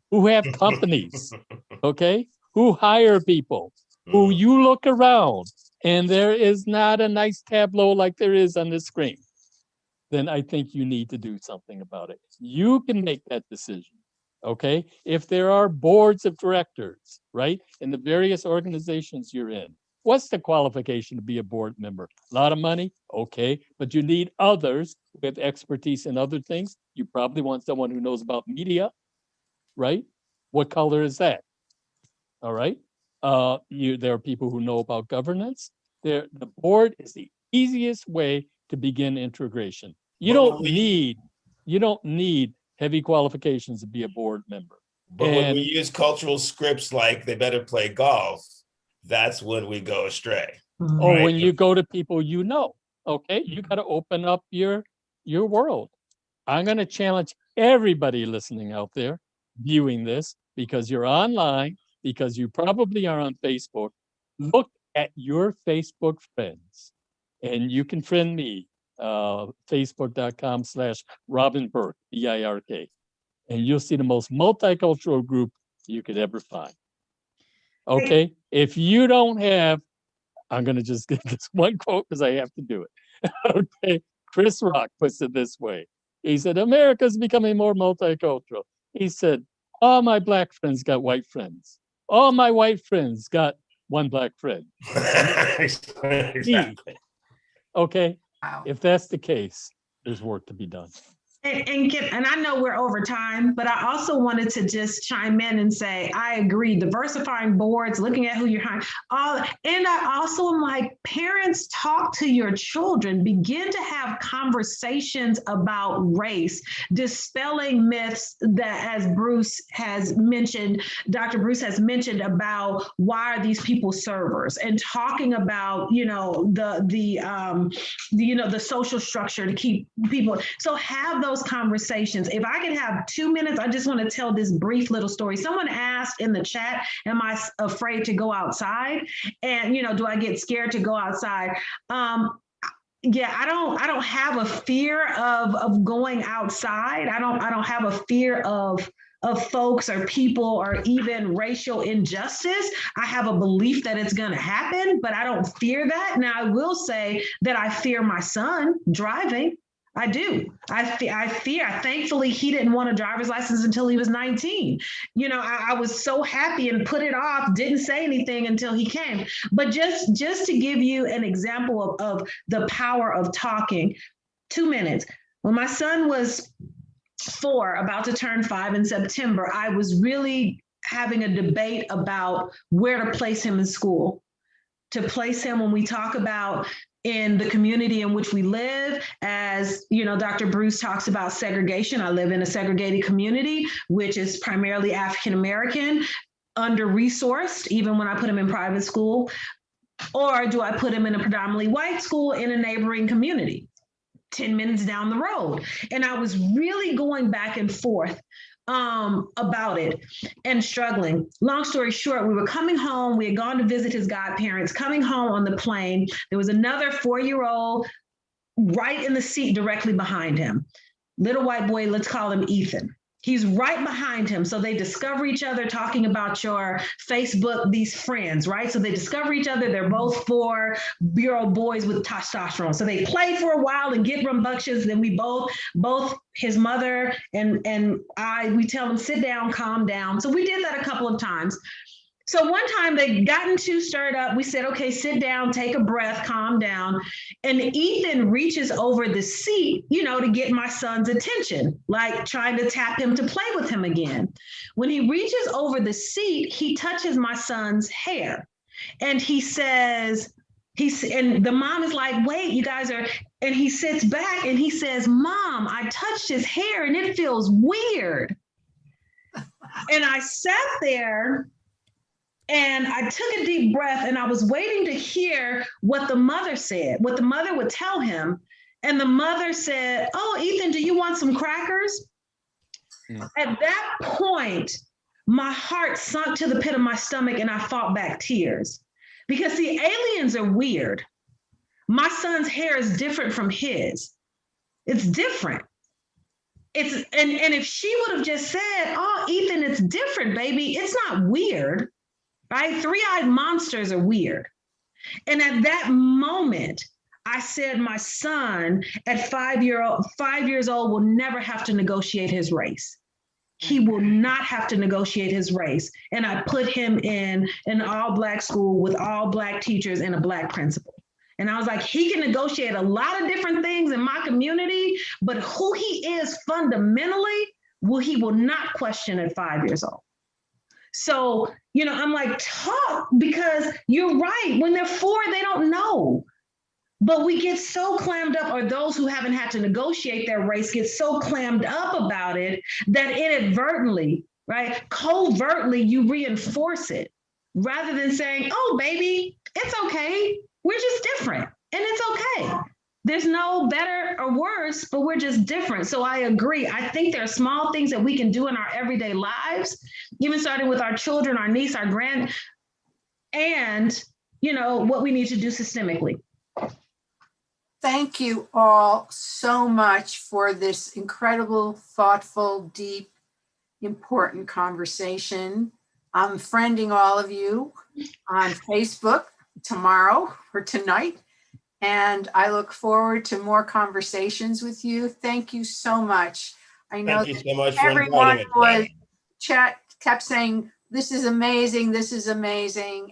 who have companies, okay, who hire people, who you look around and there is not a nice tableau like there is on the screen, then I think you need to do something about it. You can make that decision, okay? If there are boards of directors, right, in the various organizations you're in, what's the qualification to be a board member? A lot of money? Okay, but you need others with expertise in other things. You probably want someone who knows about media, right? What color is that? All right. There are people who know about governance. The board is the easiest way to begin integration. You don't need heavy qualifications to be a board member. But when we use cultural scripts like they better play golf, that's when we go astray. Oh, right? When you go to people okay, you got to open up your world. I'm going to challenge everybody listening out there viewing this, because you're online, because you probably are on Facebook. Look at your Facebook friends, and you can friend me, facebook.com/Robin Burke, BIRK, and you'll see the most multicultural group you could ever find. Okay, if you don't have, I'm going to just get this one quote because I have to do it. Okay, Chris Rock puts it this way. He said, America's becoming more multicultural. He said, all my black friends got white friends. All my white friends got one black friend. Exactly. Okay, Wow. if that's the case, there's work to be done. And I know we're over time, but I also wanted to just chime in and say, I agree, diversifying boards, looking at who you're hiring, and I also am like, parents, talk to your children, begin to have conversations about race, dispelling myths that, as Bruce has mentioned, Dr. Bruce has mentioned, about why are these people servers, and talking about, the social structure to keep people. So have those conversations. If I could have 2 minutes, I just want to tell this brief little story. Someone asked in the chat, am I afraid to go outside? And, do I get scared to go outside? Yeah, I don't have a fear of going outside. I don't have a fear of folks or people or even racial injustice. I have a belief that it's going to happen, but I don't fear that. Now, I will say that I fear my son driving. I do. I fear. Thankfully, he didn't want a driver's license until he was 19. I was so happy and put it off, didn't say anything until he came. But just to give you an example of the power of talking, 2 minutes. When my son was 4, about to turn 5 in September, I was really having a debate about where to place him in school. To place him, when we talk about in the community in which we live, as you know, Dr. Bruce talks about segregation. I live in a segregated community, which is primarily African-American, under-resourced, even when I put him in private school. Or do I put him in a predominantly white school in a neighboring community, 10 minutes down the road? And I was really going back and forth about it and struggling. Long story short, we were coming home. We had gone to visit his godparents, coming home on the plane. There was another 4-year-old right in the seat directly behind him. Little white boy, let's call him Ethan. He's right behind him. So they discover each other talking about your Facebook, these friends, right? So they discover each other. They're both 4-year-old boys with testosterone. So they play for a while and get rambunctious. Then we both his mother and I, we tell them, sit down, calm down. So we did that a couple of times. So one time they gotten too stirred up. We said, okay, sit down, take a breath, calm down. And Ethan reaches over the seat, you know, to get my son's attention, like trying to tap him to play with him again. When he reaches over the seat, he touches my son's hair. And he says, and the mom is like, wait, you guys are, and he sits back and he says, Mom, I touched his hair and it feels weird. And I sat there and I took a deep breath and I was waiting to hear what the mother said, what the mother would tell him. And the mother said, oh, Ethan, do you want some crackers? Yeah. At that point, my heart sunk to the pit of my stomach and I fought back tears. Because the aliens are weird. My son's hair is different from his. It's different. And if she would have just said, oh, Ethan, it's different, baby, it's not weird. Right? 3-eyed monsters are weird. And at that moment, I said, my son at 5 years old will never have to negotiate his race. He will not have to negotiate his race. And I put him in an all-Black school with all Black teachers and a Black principal. And I was like, he can negotiate a lot of different things in my community, but who he is fundamentally, he will not question at 5 years old. So, you know, I'm like, talk, because you're right. When they're 4, they don't know. But we get so clammed up, or those who haven't had to negotiate their race get so clammed up about it that inadvertently, right, covertly, you reinforce it rather than saying, oh, baby, it's okay. We're just different and it's okay. There's no better or worse, but we're just different. So I agree. I think there are small things that we can do in our everyday lives, even starting with our children, our niece, our grand, and, you know, what we need to do systemically. Thank you all so much for this incredible, thoughtful, deep, important conversation. I'm friending all of you on Facebook tomorrow or tonight. And I look forward to more conversations with you. Thank you so much. I know Thank you so much for everyone inviting us. kept saying, this is amazing,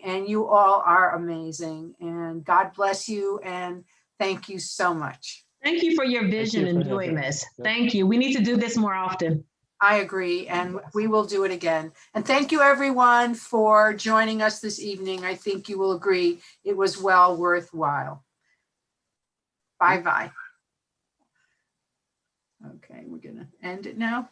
and you all are amazing. And God bless you, and thank you so much. Thank you for your vision in doing this. Thank you. We need to do this more often. I agree, and we will do it again. And thank you, everyone, for joining us this evening. I think you will agree it was well worthwhile. Bye-bye. Okay, we're gonna end it now.